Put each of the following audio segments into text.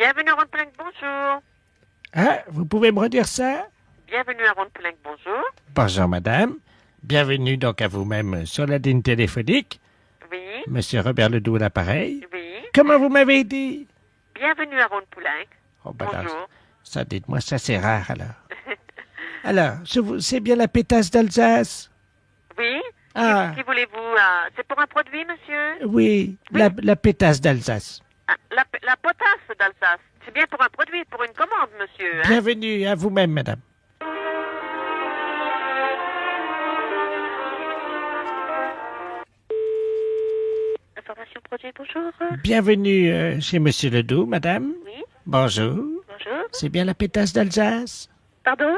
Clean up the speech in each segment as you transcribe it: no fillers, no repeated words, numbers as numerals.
Bienvenue à Ronde-Poulenc, bonjour. Ah, vous pouvez me redire ça? Bienvenue à Ronde-Poulenc, bonjour. Bonjour, madame. Bienvenue donc à vous-même sur la ligne téléphonique. Oui, Monsieur Robert Ledoux à l'appareil. oui. Comment vous m'avez dit? Bienvenue à Ronde-Poulenc. Oh, ben là, Bonjour. ça, dites-moi, ça c'est rare alors. Alors, c'est bien la pétasse d'Alsace? Oui. Ah. Qui voulez-vous c'est pour un produit, monsieur? Oui, la pétasse d'Alsace. Ah, la potasse d'Alsace. C'est bien pour un produit, pour une commande, monsieur. Hein? Bienvenue à vous-même, madame. Information produit, bonjour. Bienvenue chez Monsieur Ledoux, madame. Oui, Bonjour. bonjour. C'est bien la pétasse d'Alsace? Pardon?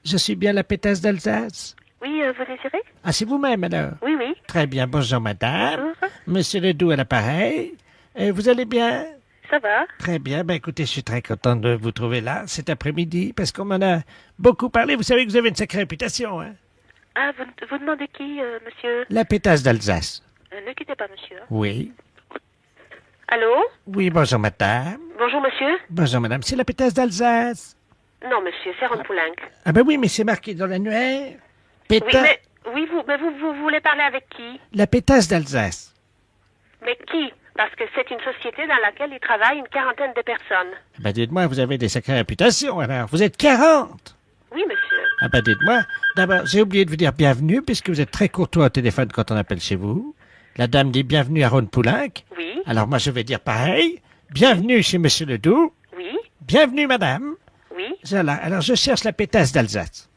Je suis bien la pétasse d'Alsace? Oui, vous désirez? Ah, c'est vous-même alors? Oui, oui. Très bien, bonjour madame. Bonjour. Monsieur Ledoux à l'appareil. Vous allez bien? Ça va? Très bien, ben écoutez, je suis très content de vous trouver là cet après-midi parce qu'on m'en a beaucoup parlé. Vous savez que vous avez une sacrée réputation, hein? Ah, vous demandez qui, monsieur? La pétasse d'Alsace. Ne quittez pas, monsieur. Oui. Allô? Oui, bonjour madame. Bonjour, monsieur? Bonjour madame, c'est la pétasse d'Alsace. Non, monsieur, c'est Ronde-Poulenc. Ah ben oui, mais c'est marqué dans l'annuaire. Oui, Pétasse. mais vous voulez parler avec qui? La pétasse d'Alsace. Mais qui? Parce que c'est une société dans laquelle il travaille une quarantaine de personnes. Ben dites-moi, vous avez des sacrées réputations alors. Vous êtes 40. Oui, monsieur. Ah ben dites-moi, d'abord, j'ai oublié de vous dire bienvenue, puisque vous êtes très courtois au téléphone quand on appelle chez vous. La dame dit bienvenue à Ronde-Poulenc. Oui, Alors moi je vais dire pareil. Bienvenue chez Monsieur Ledoux. oui, Bienvenue madame. oui. Voilà, alors je cherche la pétasse d'Alsace.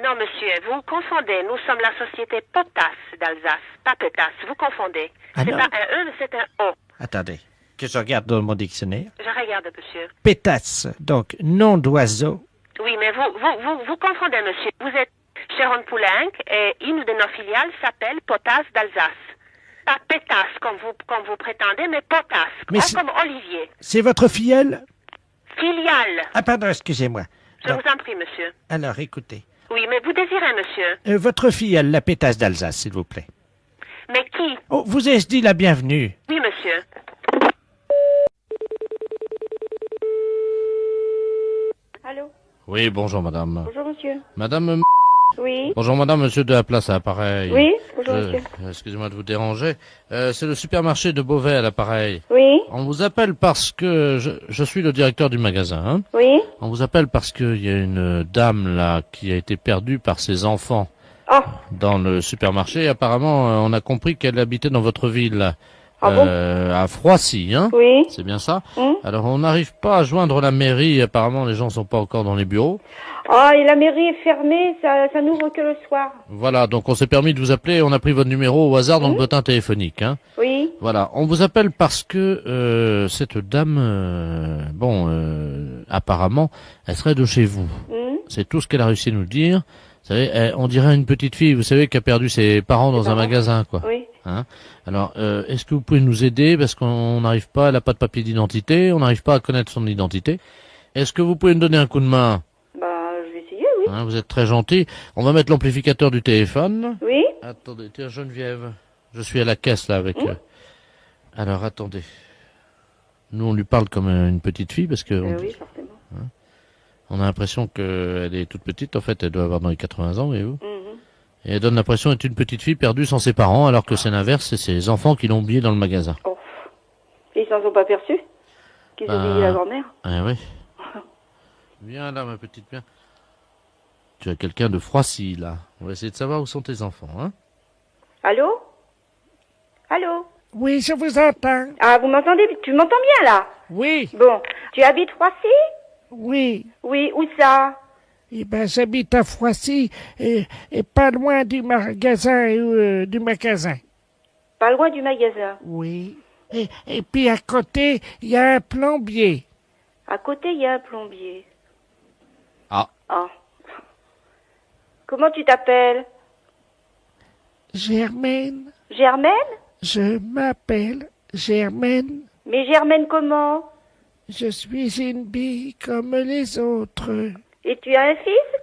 Non, monsieur, vous confondez. Nous sommes la société Potasse d'Alsace, pas Pétasse. Vous confondez. Ah C'est non. pas un E, mais c'est un O. Attendez, que je regarde dans mon dictionnaire. Je regarde, monsieur. Pétasse, donc nom d'oiseau. Oui, mais vous confondez, monsieur. Vous êtes chez Ronde-Poulenc et une de nos filiales s'appelle Potasse d'Alsace. Pas Pétasse comme vous prétendez, mais Potasse, Mais c'est- comme Olivier. C'est votre filleule? Filiale. Ah pardon, excusez-moi. Je Donc, vous en prie, monsieur. alors écoutez. Oui, mais vous désirez, monsieur. Votre filleule, la pétasse d'Alsace, s'il vous plaît. Mais qui? Oh, vous ai-je dit la bienvenue? Oui, monsieur. Allô? Oui, bonjour madame. Bonjour, monsieur. Madame, Oui? bonjour madame, monsieur de la place à l'appareil. Oui? Bonjour, monsieur. Excusez-moi de vous déranger. C'est le supermarché de Beauvais à l'appareil. Oui? On vous appelle parce que je suis le directeur du magasin. Hein. Oui? On vous appelle parce qu'il y a une dame là qui a été perdue par ses enfants Oh, dans le supermarché. Apparemment, on a compris qu'elle habitait dans votre ville, Ah bon à Froissy. Hein. oui? C'est bien ça. Hum. Alors, on n'arrive pas à joindre la mairie. Apparemment, les gens sont pas encore dans les bureaux. Ah, et la mairie est fermée, ça n'ouvre que le soir. Voilà, donc on s'est permis de vous appeler, on a pris votre numéro au hasard dans le bottin téléphonique. Hein. Oui? Voilà, on vous appelle parce que cette dame, apparemment, elle serait de chez vous. Hum. C'est tout ce qu'elle a réussi à nous dire. Vous savez, on dirait une petite fille, vous savez, qui a perdu ses parents dans un parents. magasin, quoi. Oui? Hein. Alors, est-ce que vous pouvez nous aider parce qu'on n'arrive pas, elle n'a pas de papier d'identité, on n'arrive pas à connaître son identité. Est-ce que vous pouvez nous donner un coup de main? Bah, je vais essayer, oui. Hein, vous êtes très gentil. On va mettre l'amplificateur du téléphone. Oui? Attendez, tiens Geneviève, je suis à la caisse là avec. Alors attendez. Nous on lui parle comme une petite fille parce que Oui, forcément. on a l'impression qu'elle est toute petite. En fait, elle doit avoir dans les 80 ans, voyez-vous. Mhm. Et elle donne l'impression d'être une petite fille perdue sans ses parents, alors que c'est l'inverse, c'est ses enfants qui l'ont oubliée dans le magasin. Oh. Ils s'en sont pas perçus? Qu'ils ont oublié la grand-mère? Ah oui. Viens là, ma petite, viens. Tu as quelqu'un de Froissy là. On va essayer de savoir où sont tes enfants, hein. Allô? Allô? Oui, je vous entends. Ah, vous m'entendez? Tu m'entends bien, là? Oui, Bon. Tu habites Roissy? oui. Oui, où ça? Eh ben, j'habite à Froissy et pas loin du magasin. Pas loin du magasin. Oui. Et puis à côté, il y a un plombier. À côté, il y a un plombier. Ah. Ah. Comment tu t'appelles? Germaine, Germaine? je m'appelle Germaine. Mais Germaine comment? Je suis une bille comme les autres. Et tu as un fils?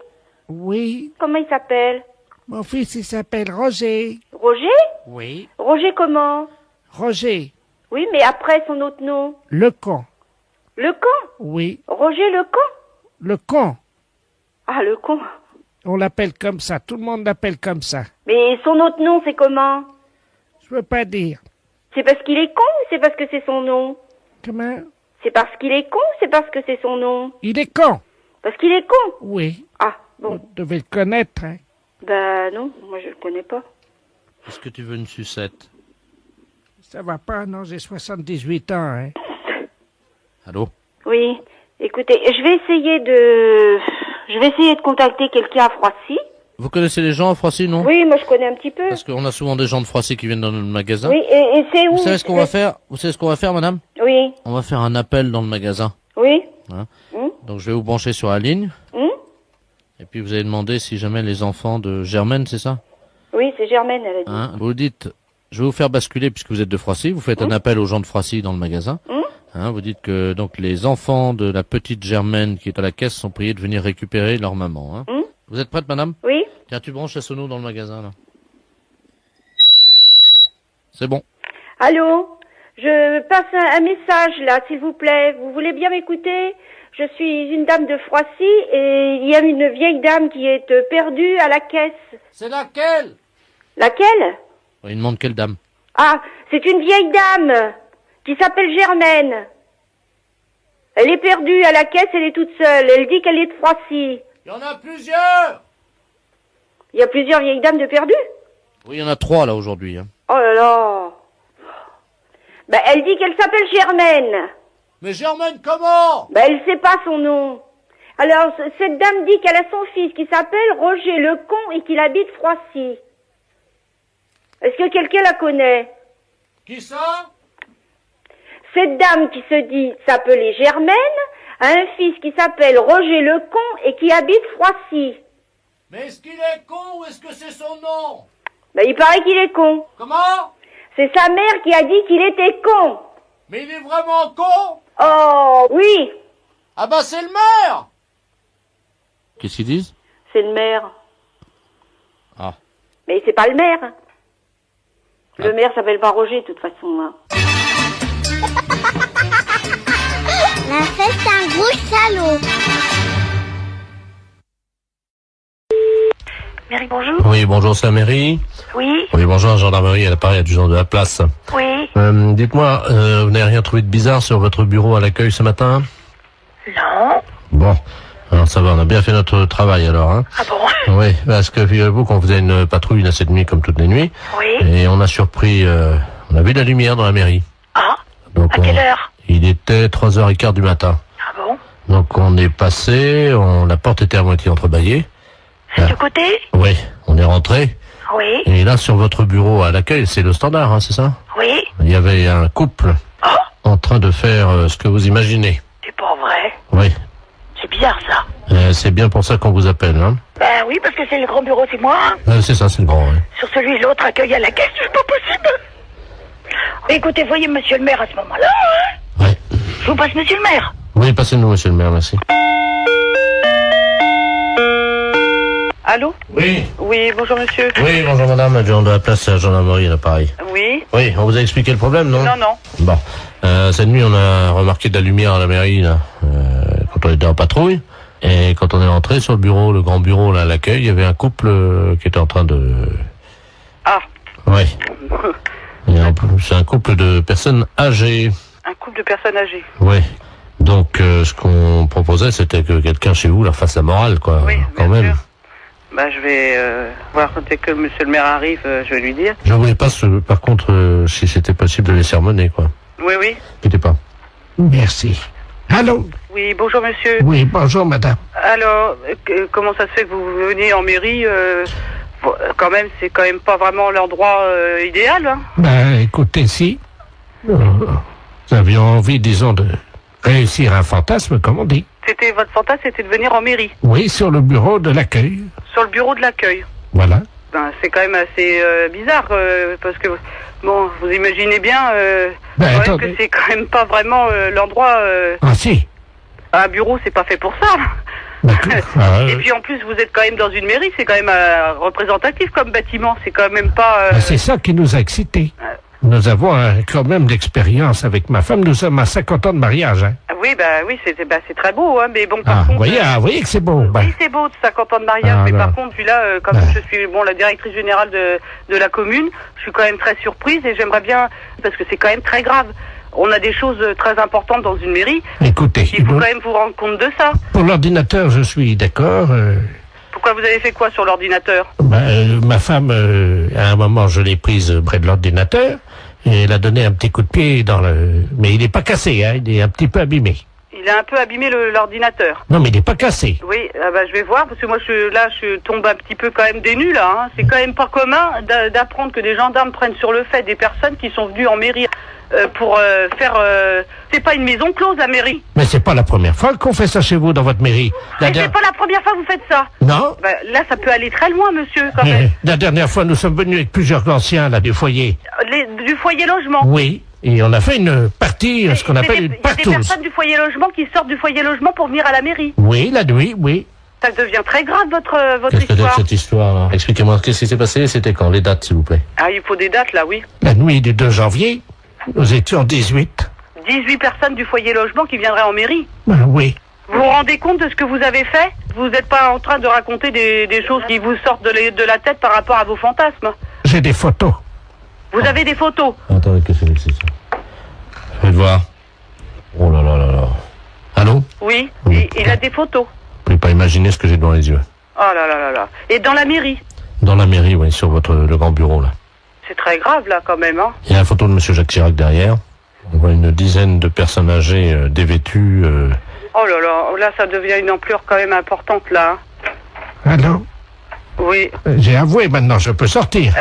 Oui, Comment il s'appelle? mon fils il s'appelle Roger. Roger? Oui. Roger comment? Roger, Oui, mais après son autre nom. le con. Le con? Oui, Roger le con? le con. Ah, le con. On l'appelle comme ça, tout le monde l'appelle comme ça. Mais son autre nom, c'est comment? Je veux pas dire. C'est parce qu'il est con ou c'est parce que c'est son nom? Comment? C'est parce qu'il est con ou c'est parce que c'est son nom? Il est con. Parce qu'il est con? Oui, Ah, vous bon. devez le connaître, hein. Bah non, moi je le connais pas. Est-ce que tu veux une sucette? Ça va pas, non, j'ai 78 ans, hein. Allô? Oui, écoutez, je vais essayer de contacter quelqu'un à Froissy. Vous connaissez les gens à Froissy, non? Oui, moi je connais un petit peu. Parce qu'on a souvent des gens de Froissy qui viennent dans notre magasin. Oui, et c'est où? Vous savez ce qu'on va faire? Vous savez ce qu'on va faire, madame? Oui, On va faire un appel dans le magasin. oui. Donc je vais vous brancher sur la ligne. Hum Et puis vous allez demander si jamais les enfants de Germaine, c'est ça? Oui, c'est Germaine, elle a dit. Hein, vous dites, je vais vous faire basculer puisque vous êtes de Froissy. Vous faites un appel aux gens de Froissy dans le magasin. Hein, vous dites que donc les enfants de la petite Germaine qui est à la caisse sont priés de venir récupérer leur maman. Hein. Vous êtes prête, madame? Oui. Tiens, tu branches la sono dans le magasin là. C'est bon. Allô? Je passe un message là, s'il vous plaît. Vous voulez bien m'écouter? Je suis une dame de Froissy et il y a une vieille dame qui est perdue à la caisse. C'est laquelle? Laquelle? Il demande quelle dame? Ah, c'est une vieille dame qui s'appelle Germaine. Elle est perdue à la caisse, elle est toute seule. Elle dit qu'elle est de Froissy. Il y en a plusieurs. Il y a plusieurs vieilles dames de perdues? Oui, il y en a 3 là aujourd'hui. Hein. Oh là là. Ben, elle dit qu'elle s'appelle Germaine. Mais Germaine, comment? Ben, elle sait pas son nom. Alors, cette dame dit qu'elle a son fils qui s'appelle Roger le con et qu'il habite Froissy. Est-ce que quelqu'un la connaît? Qui ça? Cette dame qui se dit s'appeler Germaine a un fils qui s'appelle Roger le con et qui habite Froissy. Mais est-ce qu'il est con ou est-ce que c'est son nom? Ben, il paraît qu'il est con. Comment? C'est sa mère qui a dit qu'il était con. Mais il est vraiment con? Oh, oui. Ah bah c'est le maire. Qu'est-ce qu'ils disent? C'est le maire. Ah. Mais c'est pas le maire. Le maire s'appelle pas Roger, de toute façon. Hein. La fête un gros salaud. Mairie, bonjour. Oui, bonjour, c'est la mairie. Oui, Oui, bonjour, la gendarmerie, à l'appareil adjudant de la place. oui. Dites-moi, vous n'avez rien trouvé de bizarre sur votre bureau à l'accueil ce matin? Non. Bon, alors ça va, on a bien fait notre travail alors, hein. Ah bon? Oui, parce que figurez-vous qu'on faisait une patrouille là cette nuit comme toutes les nuits, Oui. et on a surpris, on a vu la lumière dans la mairie. Ah, Donc à quelle heure? Il était 3h15 du matin. Ah bon? Donc on est passé, la porte était à moitié entrebâillée. C'est du côté? Oui, on est rentré. Oui, Et là, sur votre bureau à l'accueil, c'est le standard, hein, c'est ça? oui. Il y avait un couple Oh, en train de faire ce que vous imaginez. c'est pas vrai. Oui, C'est bizarre ça. c'est bien pour ça qu'on vous appelle. Hein. Ben oui, parce que c'est le grand bureau, c'est moi. C'est ça, c'est le grand. Ouais. Sur celui l'autre accueil à la caisse, c'est pas possible. Écoutez, voyez monsieur le maire à ce moment-là. Hein. Ouais. Je vous passe monsieur le maire. Oui, passez-nous, monsieur le maire, merci. Allô? Oui. Oui, bonjour monsieur. Oui, bonjour madame, adjoint de la place à la gendarmerie à l'appareil. Oui? Oui, on vous a expliqué le problème, non? Non, non. Bon, cette nuit, on a remarqué de la lumière à la mairie, là, quand on était en patrouille. Et quand on est rentré sur le bureau, le grand bureau, là, à l'accueil, il y avait un couple qui était en train de... Ah, Oui. Et en plus, c'est un couple de personnes âgées. un couple de personnes âgées. Oui. Donc, ce qu'on proposait, c'était que quelqu'un chez vous leur fasse la morale, quoi. Oui, quand bien même. sûr. Bah, je vais voir dès que monsieur le maire arrive, je vais lui dire. Je voulais pas, par contre, si c'était possible de les sermonner, quoi. Oui, oui. N'inquiétez pas. Merci. Allô? Oui, bonjour monsieur. Oui, bonjour madame. Alors, comment ça se fait que vous venez en mairie quand même, c'est quand même pas vraiment l'endroit idéal, hein. Ben, écoutez, si nous avions envie, disons, de réussir un fantasme, comme on dit. C'était votre fantasme, c'était de venir en mairie, Oui, sur le bureau de l'accueil. sur le bureau de l'accueil. Voilà. Ben, c'est quand même assez bizarre, parce que, bon, vous imaginez bien Ben, quand même attendez. que c'est quand même pas vraiment l'endroit... Ah si. un bureau, c'est pas fait pour ça. D'accord. Et puis en plus, vous êtes quand même dans une mairie, c'est quand même représentatif comme bâtiment, c'est quand même pas... C'est ça qui nous a excités. Nous avons quand même d'expérience avec ma femme. Nous sommes à 50 ans de mariage. Hein. Oui, Oui, c'est très beau, hein, mais bon, par Ah, contre... vous voyez que c'est beau. Bah. Oui, c'est beau, 50 ans de mariage, Ah, mais bah. par contre, celui-là, comme je suis la directrice générale de la commune, je suis quand même très surprise et j'aimerais bien, parce que c'est quand même très grave. On a des choses très importantes dans une mairie. Écoutez, Il faut quand même vous rendre compte de ça. pour l'ordinateur, je suis d'accord. Pourquoi vous avez fait quoi sur l'ordinateur? Ma femme, à un moment, je l'ai prise près de l'ordinateur et elle a donné un petit coup de pied dans le... Mais il n'est pas cassé, hein, il est un petit peu abîmé. Il a un peu abîmé l'ordinateur. Non, mais il n'est pas cassé. Oui, je vais voir, parce que moi, je tombe un petit peu quand même des nues, là. Hein. C'est quand même pas commun d'apprendre que des gendarmes prennent sur le fait des personnes qui sont venues en mairie pour faire... C'est pas une maison close, la mairie. Mais c'est pas la première fois qu'on fait ça chez vous, dans votre mairie. Mais c'est pas la première fois que vous faites ça. Non. Là, ça peut aller très loin, monsieur, quand même. La dernière fois, nous sommes venus avec plusieurs anciens, là, du foyer. Du foyer logement. Oui. Et on a fait une partie, ce qu'on appelle une Il y a des partouze. personnes du foyer logement qui sortent du foyer logement pour venir à la mairie. Oui, la nuit, oui. Ça devient très grave, votre Qu'est-ce que c'est que histoire. cette histoire là? Expliquez-moi, qu'est-ce qui s'est passé? C'était quand? Les dates, s'il vous plaît. Ah, il faut des dates, là, oui. La nuit du 2 janvier, nous étions 18. 18 personnes du foyer logement qui viendraient en mairie. Oui. Vous vous rendez compte de ce que vous avez fait? Vous n'êtes pas en train de raconter des choses qui vous sortent de la tête par rapport à vos fantasmes. J'ai des photos. Vous avez des photos. Attendez, qu'est-ce que c'est ça? Faites voir. Oh là là là là. Allô? Oui, Oui. il a des photos. Vous pouvez pas imaginer ce que j'ai devant les yeux. Oh là là là là. Et dans la mairie? Dans la mairie, oui, sur le grand bureau, là. C'est très grave, là, quand même, hein. Il y a la photo de Monsieur Jacques Chirac derrière. On voit une dizaine de personnes âgées dévêtues. Oh là là, là, ça devient une ampleur quand même importante, là. Allô? Oui. J'ai avoué, maintenant, je peux sortir.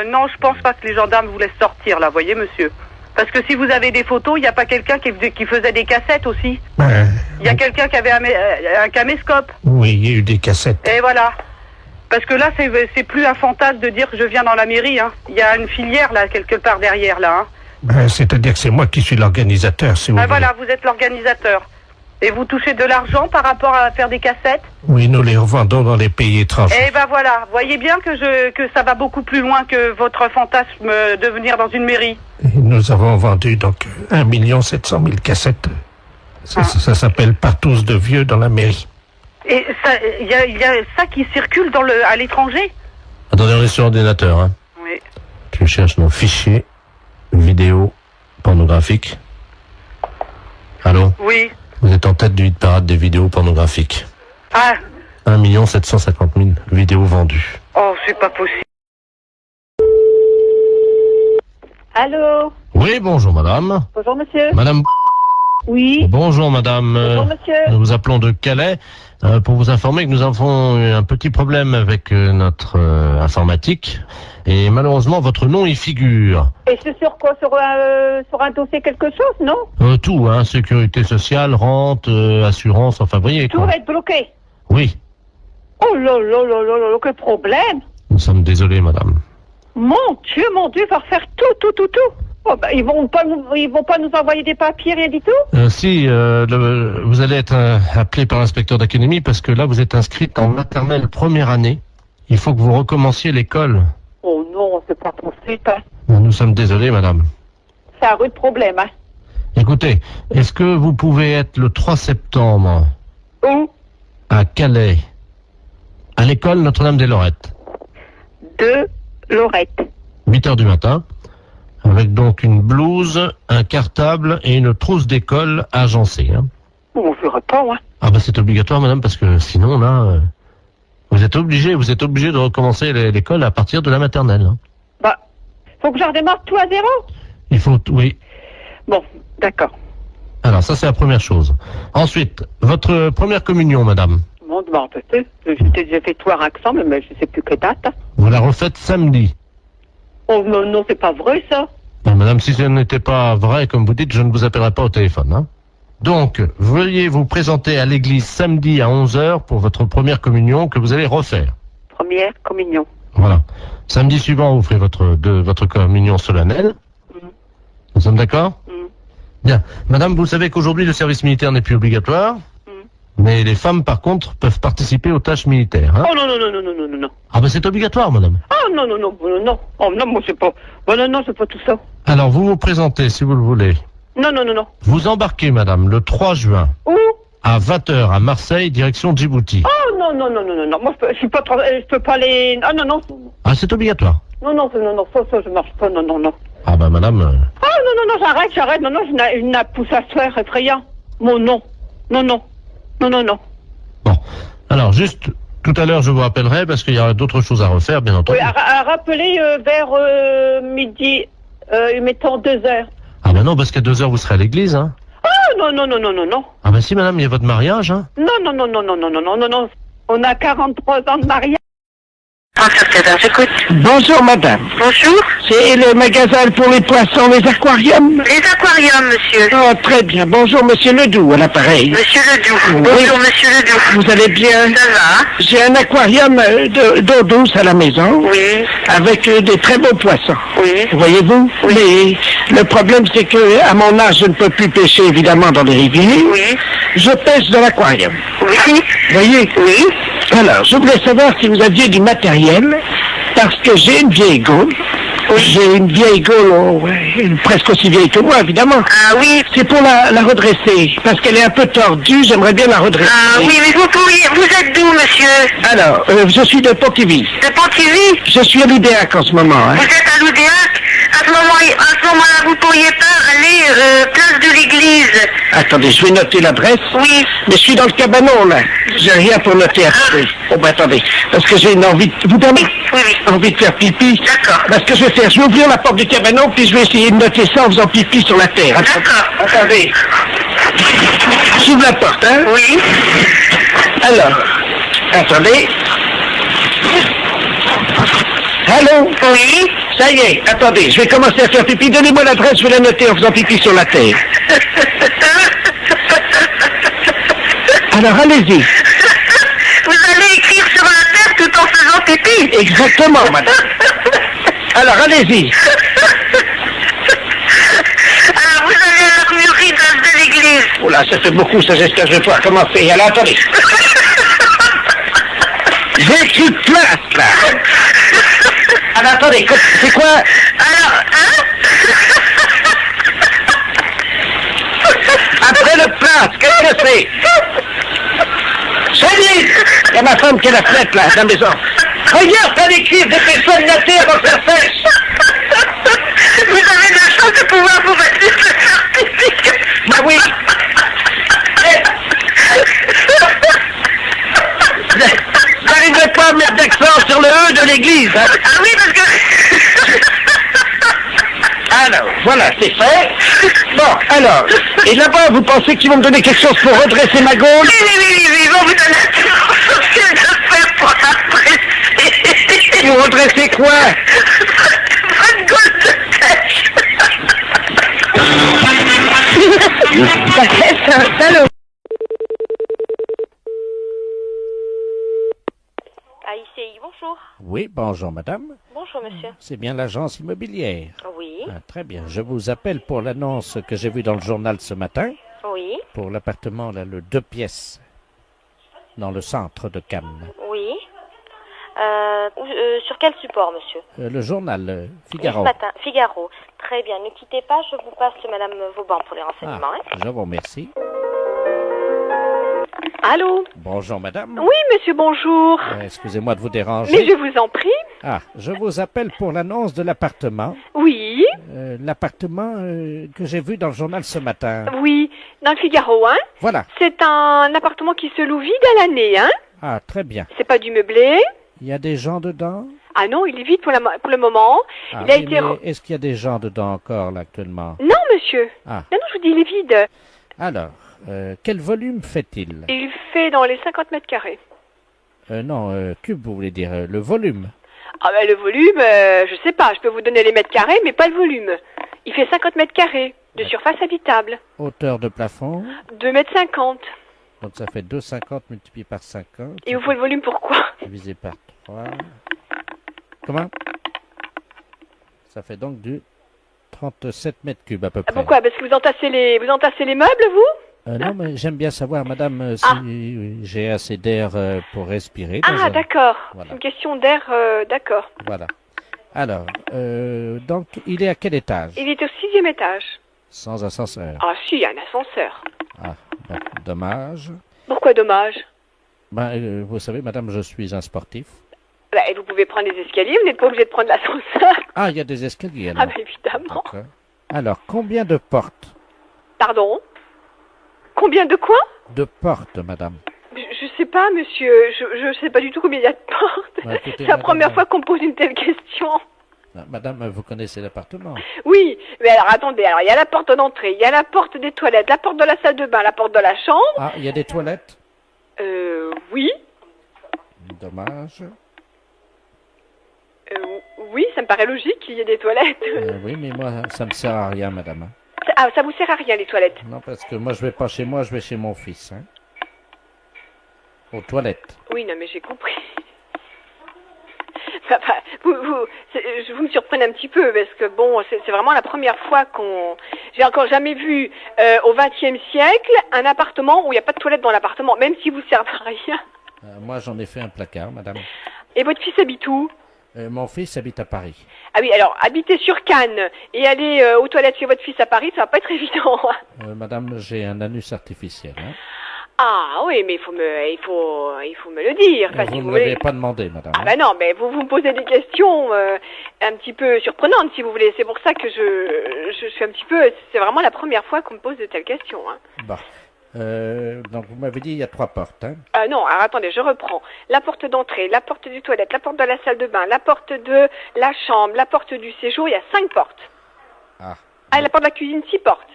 Non, je pense pas que les gendarmes vous laissent sortir, là, voyez, monsieur. Parce que si vous avez des photos, il n'y a pas quelqu'un qui faisait des cassettes aussi. Il y a quelqu'un qui avait un caméscope. Oui, il y a eu des cassettes. Et voilà. Parce que là, c'est plus un fantasme de dire que je viens dans la mairie, hein. Il y a une filière, là, quelque part derrière, là, hein. C'est-à-dire que c'est moi qui suis l'organisateur, si vous voulez. Voilà, vous êtes l'organisateur. Et vous touchez de l'argent par rapport à faire des cassettes? Oui, nous les revendons dans les pays étrangers. Eh ben voilà, voyez bien que ça va beaucoup plus loin que votre fantasme de venir dans une mairie. Et nous avons vendu donc 1 700 000 cassettes. Ça s'appelle partouze de vieux dans la mairie. Et il y a ça qui circule à l'étranger? Attendez, on est sur ordinateur, hein. Oui. Tu cherches nos fichiers vidéo pornographiques. Allô? Oui. Vous êtes en tête du hit parade des vidéos pornographiques. Ah. 1 750 000 vidéos vendues. Oh, c'est pas possible. Allô? Oui, bonjour madame. Bonjour, monsieur. Madame. Oui. Bonjour madame. Bonjour, monsieur. Nous vous appelons de Calais pour vous informer que nous avons eu un petit problème avec notre informatique et malheureusement votre nom y figure. Et c'est sur quoi? Sur un dossier quelque chose, non? Tout, hein, sécurité sociale, rente, assurance, enfin voyez Tout quoi. va être bloqué. Oui, Oh là là là là là, quel problème! nous sommes désolés madame. Mon Dieu, il va refaire tout. Oh, bah, ils vont pas nous envoyer des papiers, rien du tout? Si, vous allez être appelé par l'inspecteur d'académie parce que là vous êtes inscrite en maternelle première année. Il faut que vous recommenciez l'école. Oh non, c'est pas possible, hein. Nous sommes désolés madame. C'est un rude problème, hein. Écoutez, est-ce que vous pouvez être le 3 septembre Où? à Calais, à l'école Notre-Dame-des-Lorettes, De Lorette. 8h du matin, avec donc une blouse, un cartable et une trousse d'école agencée. Hein. On ne verra pas, hein. Ah bah c'est obligatoire madame parce que sinon là, vous êtes obligé de recommencer l'école à partir de la maternelle. Hein. Bah, faut que je redémarre tout à zéro? Il faut, oui. Bon, d'accord. Alors ça c'est la première chose. Ensuite, votre première communion madame, Bon, bah, peut-être. J'ai déjà fait tout à Raxan, mais je sais plus quelle date, hein. vous la refaites samedi. Oh non, non, c'est pas vrai, ça. Non, madame, si ce n'était pas vrai, comme vous dites, je ne vous appellerai pas au téléphone. Hein. Donc, veuillez vous présenter à l'église samedi à 11h pour votre première communion que vous allez refaire. Première communion. Voilà. Samedi suivant, vous ferez votre communion solennelle. Nous sommes d'accord? Bien. Madame, vous savez qu'aujourd'hui, le service militaire n'est plus obligatoire. Mais les femmes, par contre, peuvent participer aux tâches militaires. Hein. Oh non, non, non, non, non, non, non, non. Ah ben c'est obligatoire, madame. Oh non, non, non, non, non. Oh non, moi c'est pas... Bon, non, non, c'est pas tout ça. Alors, vous vous présentez, si vous le voulez, Non, non, non, non. Vous embarquez, madame, le 3 juin, Où? à 20 h à Marseille, direction Djibouti. Oh, non, non, non, non, non, non. Moi, je suis pas trop, je peux pas aller... Ah, non, non. Ah, c'est obligatoire. Non, non, non, non, ça, je marche pas, non, non, non. Ah bah, madame... Oh, non, non, non, j'arrête, non, non, je n'ai pousse à se faire effrayant. Mon non. Non, non. Non, non, non. Bon. Alors, juste, tout à l'heure, je vous rappellerai, parce qu'il y aura d'autres choses à refaire, bien entendu. Oui, à rappeler vers midi, mettons 2 heures. Ah bah non, parce qu'à 2 h, vous serez à l'église, hein. Oh, non, non, non, non, non, non. Ah bah si, madame, il y a votre mariage, hein. Non, non, non, non, non, non, non, non, non, non. On a 43 ans de mariage. J'écoute. Bonjour madame, Bonjour. c'est le magasin pour les poissons, les aquariums. Les aquariums, monsieur. Oh, très bien. Bonjour monsieur Ledoux à l'appareil. Monsieur Ledoux. Oui. Bonjour, monsieur Ledoux. Vous allez bien? Ça va? J'ai un aquarium d'eau douce à la maison. Oui. Avec des très beaux poissons. Oui. Voyez-vous? Mais le problème c'est que à mon âge je ne peux plus pêcher évidemment dans les rivières. Oui. Je pêche dans l'aquarium. Oui. Voyez? Oui. Alors, je voulais savoir si vous aviez du matériel, parce que j'ai une vieille gaule. J'ai une vieille gaule, presque aussi vieille que moi, évidemment. Ah oui. C'est pour la redresser, parce qu'elle est un peu tordue, j'aimerais bien la redresser. Ah oui, mais vous êtes d'où, monsieur? Alors, je suis de Pontivy. De Pontivy? Je suis à l'Oudéac en ce moment. Hein. Vous êtes à l'Oudéac? À ce moment-là, vous pourriez pas aller place de l'église? Attendez, je vais noter l'adresse. Oui. Mais je suis dans le cabanon, là. J'ai rien pour noter. Attendez. Oh, ben attendez, parce que j'ai une envie... Vous permettez? Oui, oui. Envie de faire pipi. D'accord. Parce que je vais faire, je vais ouvrir la porte du cabanon, puis je vais essayer de noter ça en faisant pipi sur la terre. D'accord. Attendez. J'ouvre la porte, hein? Oui. Alors, attendez. Allô? Oui. Ça y est, attendez, je vais commencer à faire pipi. Donnez-moi l'adresse, je vais la noter en faisant pipi sur la terre. Alors, allez-y. Vous allez écrire sur la terre tout en faisant pipi? Exactement, madame. Alors, allez-y. Alors, vous allez à l'armurerie de l'église. Oh là, ça fait beaucoup, ça, j'espère que je vais pouvoir commencer. Alors, attendez. J'ai écrit place, là. Alors, attendez, c'est quoi? Alors, hein? Après le place, qu'est-ce que c'est? Chérie! Il y a ma femme qui est à la fenêtre, là, dans la maison. Regarde, t'as l'écrire, dépêche-toi de noter avant que ça sèche. Vous avez de la chance de pouvoir vous mettre de faire pipi. Bah oui. N'arrivez pas à mettre d'accent sur le E de l'église, hein? Ah oui, parce que... Alors, voilà, c'est fait. Bon, alors, et là-bas, vous pensez qu'ils vont me donner quelque chose pour redresser ma gaule? Oui, ils vont vous donner un chose de faire pour apprécier. Pour redresser quoi? Votre gaule de tête. Allô? AICI, bonjour. Oui, bonjour madame. Bonjour, monsieur. C'est bien l'agence immobilière. Oui, Ah, très bien. Je vous appelle pour l'annonce que j'ai vue dans le journal ce matin oui, pour l'appartement, là, le 2 pièces, dans le centre de Cannes. oui. Sur quel support, monsieur? Le journal Ce Figaro. matin, Figaro. Très bien, ne quittez pas, je vous passe madame Vauban pour les Ah, renseignements. Hein. je vous remercie. Allô? Bonjour madame. Oui, monsieur, bonjour. Excusez-moi de vous déranger. Mais je vous en prie. Ah, je vous appelle pour l'annonce de l'appartement. Oui, L'appartement que j'ai vu dans le journal ce matin. oui. Dans le Figaro, hein? Voilà. C'est un appartement qui se loue vide à l'année, hein? Ah, très bien. C'est pas du meublé. Il y a des gens dedans? Ah non, il est vide pour le moment. Ah, Il a oui, été... mais est-ce qu'il y a des gens dedans encore, là, actuellement? Non, monsieur. Ah. Non, non, je vous dis, il est vide. Alors, quel volume fait-il? Il fait dans les 50 mètres carrés. Non, cube, vous voulez dire, le volume. Ah ben le volume, je sais pas, je peux vous donner les mètres carrés, mais pas le volume. Il fait 50 mètres carrés de surface habitable. Hauteur de plafond. 2 mètres 50. Donc ça fait 2,50 multiplié par 50. Et vous faut le volume pourquoi? Divisé par 3. Comment? Ça fait donc du 37 mètres cubes à peu près. Pourquoi? Parce que vous entassez les meubles, vous? Non, mais j'aime bien savoir, madame, si j'ai assez d'air pour respirer. Ah, d'accord. Voilà. C'est une question d'air, d'accord. Voilà. Alors, donc, il est à quel étage? Il est au 6e étage. Sans ascenseur. Ah si, il y a un ascenseur. Ah, ben, dommage. Pourquoi dommage? Ben, vous savez, madame, je suis un sportif. Bah, vous pouvez prendre les escaliers, vous n'êtes pas obligé de prendre l'ascenseur. Ah, il y a des escaliers, alors. Ah bah évidemment. D'accord. Alors, combien de portes? Pardon? Combien de quoi? De portes, madame. Je sais pas, monsieur. Je sais pas du tout combien il y a de portes. Bah, écoutez, C'est la madame, première fois qu'on me pose une telle question. Madame, vous connaissez l'appartement? Oui, mais alors attendez, alors il y a la porte d'entrée, il y a la porte des toilettes, la porte de la salle de bain, la porte de la chambre. Ah, il y a des toilettes? Oui. Dommage. Oui, ça me paraît logique qu'il y ait des toilettes. Oui, mais moi, ça me sert à rien, madame. Ah, ça vous sert à rien, les toilettes? Non, parce que moi, je vais pas chez moi, je vais chez mon fils. Hein. Aux toilettes. Oui, non, mais j'ai compris. Enfin, vous me surprenez un petit peu, parce que bon, c'est vraiment la première fois qu'on... J'ai encore jamais vu, au XXe siècle, un appartement où il n'y a pas de toilette dans l'appartement, même si vous servez à rien. Moi, j'en ai fait un placard, madame. Et votre fils habite où? Mon fils habite à Paris. Ah oui, alors, habiter sur Cannes et aller aux toilettes chez votre fils à Paris, ça va pas être évident. Madame, j'ai un anus artificiel. Hein. Ah oui, mais il faut me le dire. Enfin, vous si ne vous l'avez voulez. pas demandé, madame. Ah ben non, mais vous me posez des questions un petit peu surprenantes, si vous voulez. C'est pour ça que je suis un petit peu... C'est vraiment la première fois qu'on me pose de telles questions. Hein. Bah. Donc vous m'avez dit il y a 3 portes. Hein. Non, alors attendez, je reprends. La porte d'entrée, la porte du toilette, la porte de la salle de bain, la porte de la chambre, la porte du séjour, il y a 5 portes. Ah. Ah, et la porte de la cuisine, 6 portes.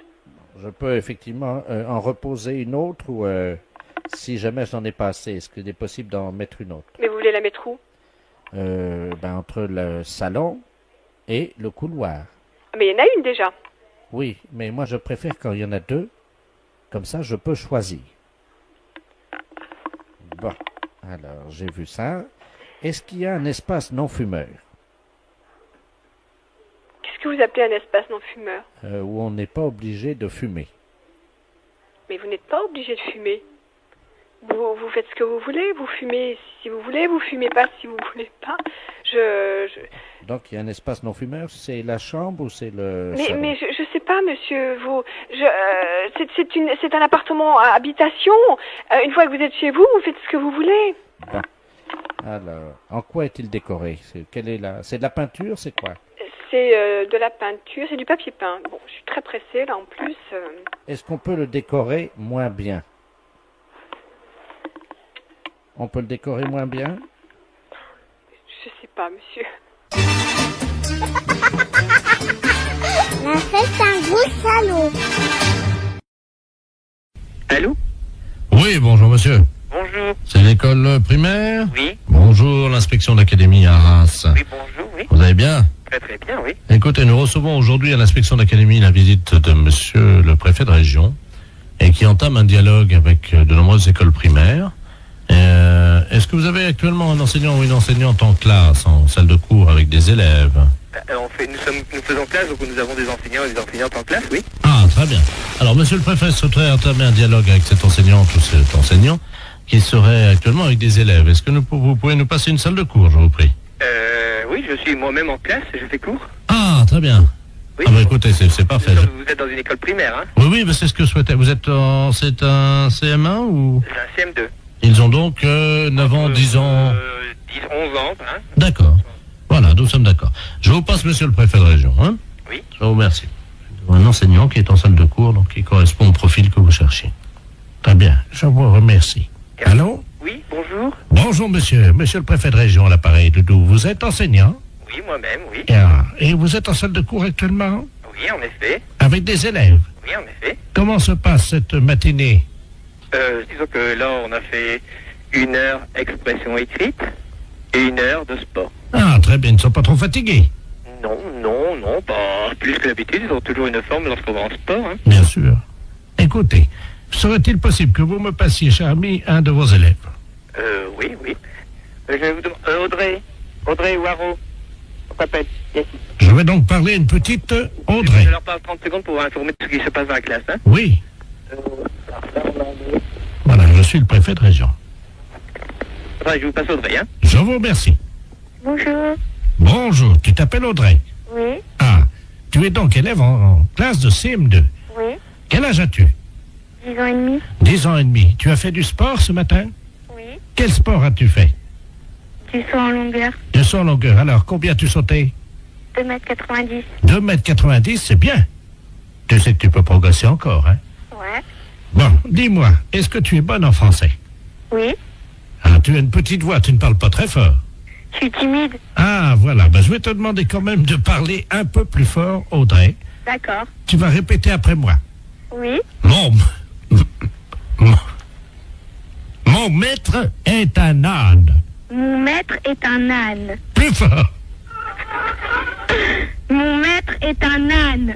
Je peux effectivement en reposer une autre ou si jamais je n'en ai pas assez, est-ce qu'il est possible d'en mettre une autre? Mais vous voulez la mettre où? Entre le salon et le couloir. Mais il y en a une déjà. Oui, mais moi je préfère quand il y en a 2. Comme ça, je peux choisir. Bon, alors j'ai vu ça. Est-ce qu'il y a un espace non-fumeur? Qu'est-ce que vous appelez un espace non-fumeur? Où on n'est pas obligé de fumer. Mais vous n'êtes pas obligé de fumer. Vous faites ce que vous voulez, vous fumez si vous voulez, vous fumez pas si vous voulez pas. Donc il y a un espace non-fumeur, c'est la chambre ou c'est le salon? Mais je sais pas, monsieur. C'est un appartement à habitation. Une fois que vous êtes chez vous, vous faites ce que vous voulez. Bon. Alors, en quoi est-il décoré? C'est de la peinture, c'est quoi? C'est de la peinture, c'est du papier peint. Bon, je suis très pressée là en plus. Est-ce qu'on peut le décorer moins bien? On peut le décorer moins bien? Je sais pas, monsieur. La fête un gros salaud. Allô? Oui, bonjour monsieur. Bonjour. C'est l'école primaire? Oui. Bonjour, l'inspection d'académie à Reims. Oui, bonjour, oui. Vous allez bien? Très très bien, oui. Écoutez, nous recevons aujourd'hui à l'inspection d'académie la visite de monsieur le préfet de région et qui entame un dialogue avec de nombreuses écoles primaires. Est-ce que vous avez actuellement un enseignant ou une enseignante en classe, en salle de cours avec des élèves? Nous faisons classe, donc nous avons des enseignants et des enseignantes en classe, oui. Ah, très bien. Alors, monsieur le préfet souhaiterait entamer un dialogue avec cette enseignante ou cet enseignant qui serait actuellement avec des élèves. Est-ce que vous pouvez nous passer une salle de cours, je vous prie? Oui, je suis moi-même en classe, je fais cours. Ah, très bien. Oui, ah bah écoutez, c'est parfait. Vous êtes dans une école primaire, hein? Oui, mais c'est ce que je souhaitais. Vous êtes c'est un CM1 ou? C'est un CM2. Ils ont donc 9 ans, 10 ans... 10, 11 ans, hein? D'accord. Voilà, nous sommes d'accord. Je vous passe monsieur le préfet de région, hein? Oui. Je vous remercie. Un enseignant qui est en salle de cours, donc qui correspond au profil que vous cherchez. Très bien, je vous remercie. Allô? Oui, bonjour. Bonjour monsieur, monsieur le préfet de région à l'appareil, Doudou. Vous êtes enseignant? Oui, moi-même, oui. Et vous êtes en salle de cours actuellement? Oui, en effet. Avec des élèves? Oui, en effet. Comment se passe cette matinée? Disons que là, on a fait 1 heure expression écrite et 1 heure de sport. Ah, très bien, ils ne sont pas trop fatigués? Non, pas plus que d'habitude. Ils ont toujours une forme lorsqu'on va en sport. Hein. Bien sûr. Écoutez, serait-il possible que vous me passiez, cher ami, un de vos élèves? Oui. Je vais vous demander... Audrey Waro, on t'appelle. Yes. Je vais donc parler à une petite Audrey. Je leur parle 30 secondes pour vous informer de ce qui se passe dans la classe. Hein. Oui. Voilà, je suis le préfet de région. Je vous passe Audrey, hein. Je vous remercie. Bonjour. Bonjour, tu t'appelles Audrey? Oui. Ah, tu Tu es donc élève en classe de CM2. Oui. Quel âge as-tu? 10 ans et demi. 10 ans et demi. Tu as fait du sport ce matin? Oui. Quel sport as-tu fait? Du saut en longueur. Du saut en longueur. Alors, combien as-tu sauté? 2,90 m. 2,90 m, c'est bien. Tu sais que tu peux progresser encore, hein? Ouais. Bon, dis-moi, est-ce que tu es bonne en français? Oui. Ah, tu as une petite voix, tu ne parles pas très fort. Je suis timide. Ah, voilà. Ben, je vais te demander quand même de parler un peu plus fort, Audrey. D'accord. Tu vas répéter après moi. Oui. Mon maître est un âne. Mon maître est un âne. Plus fort. Mon maître est un âne.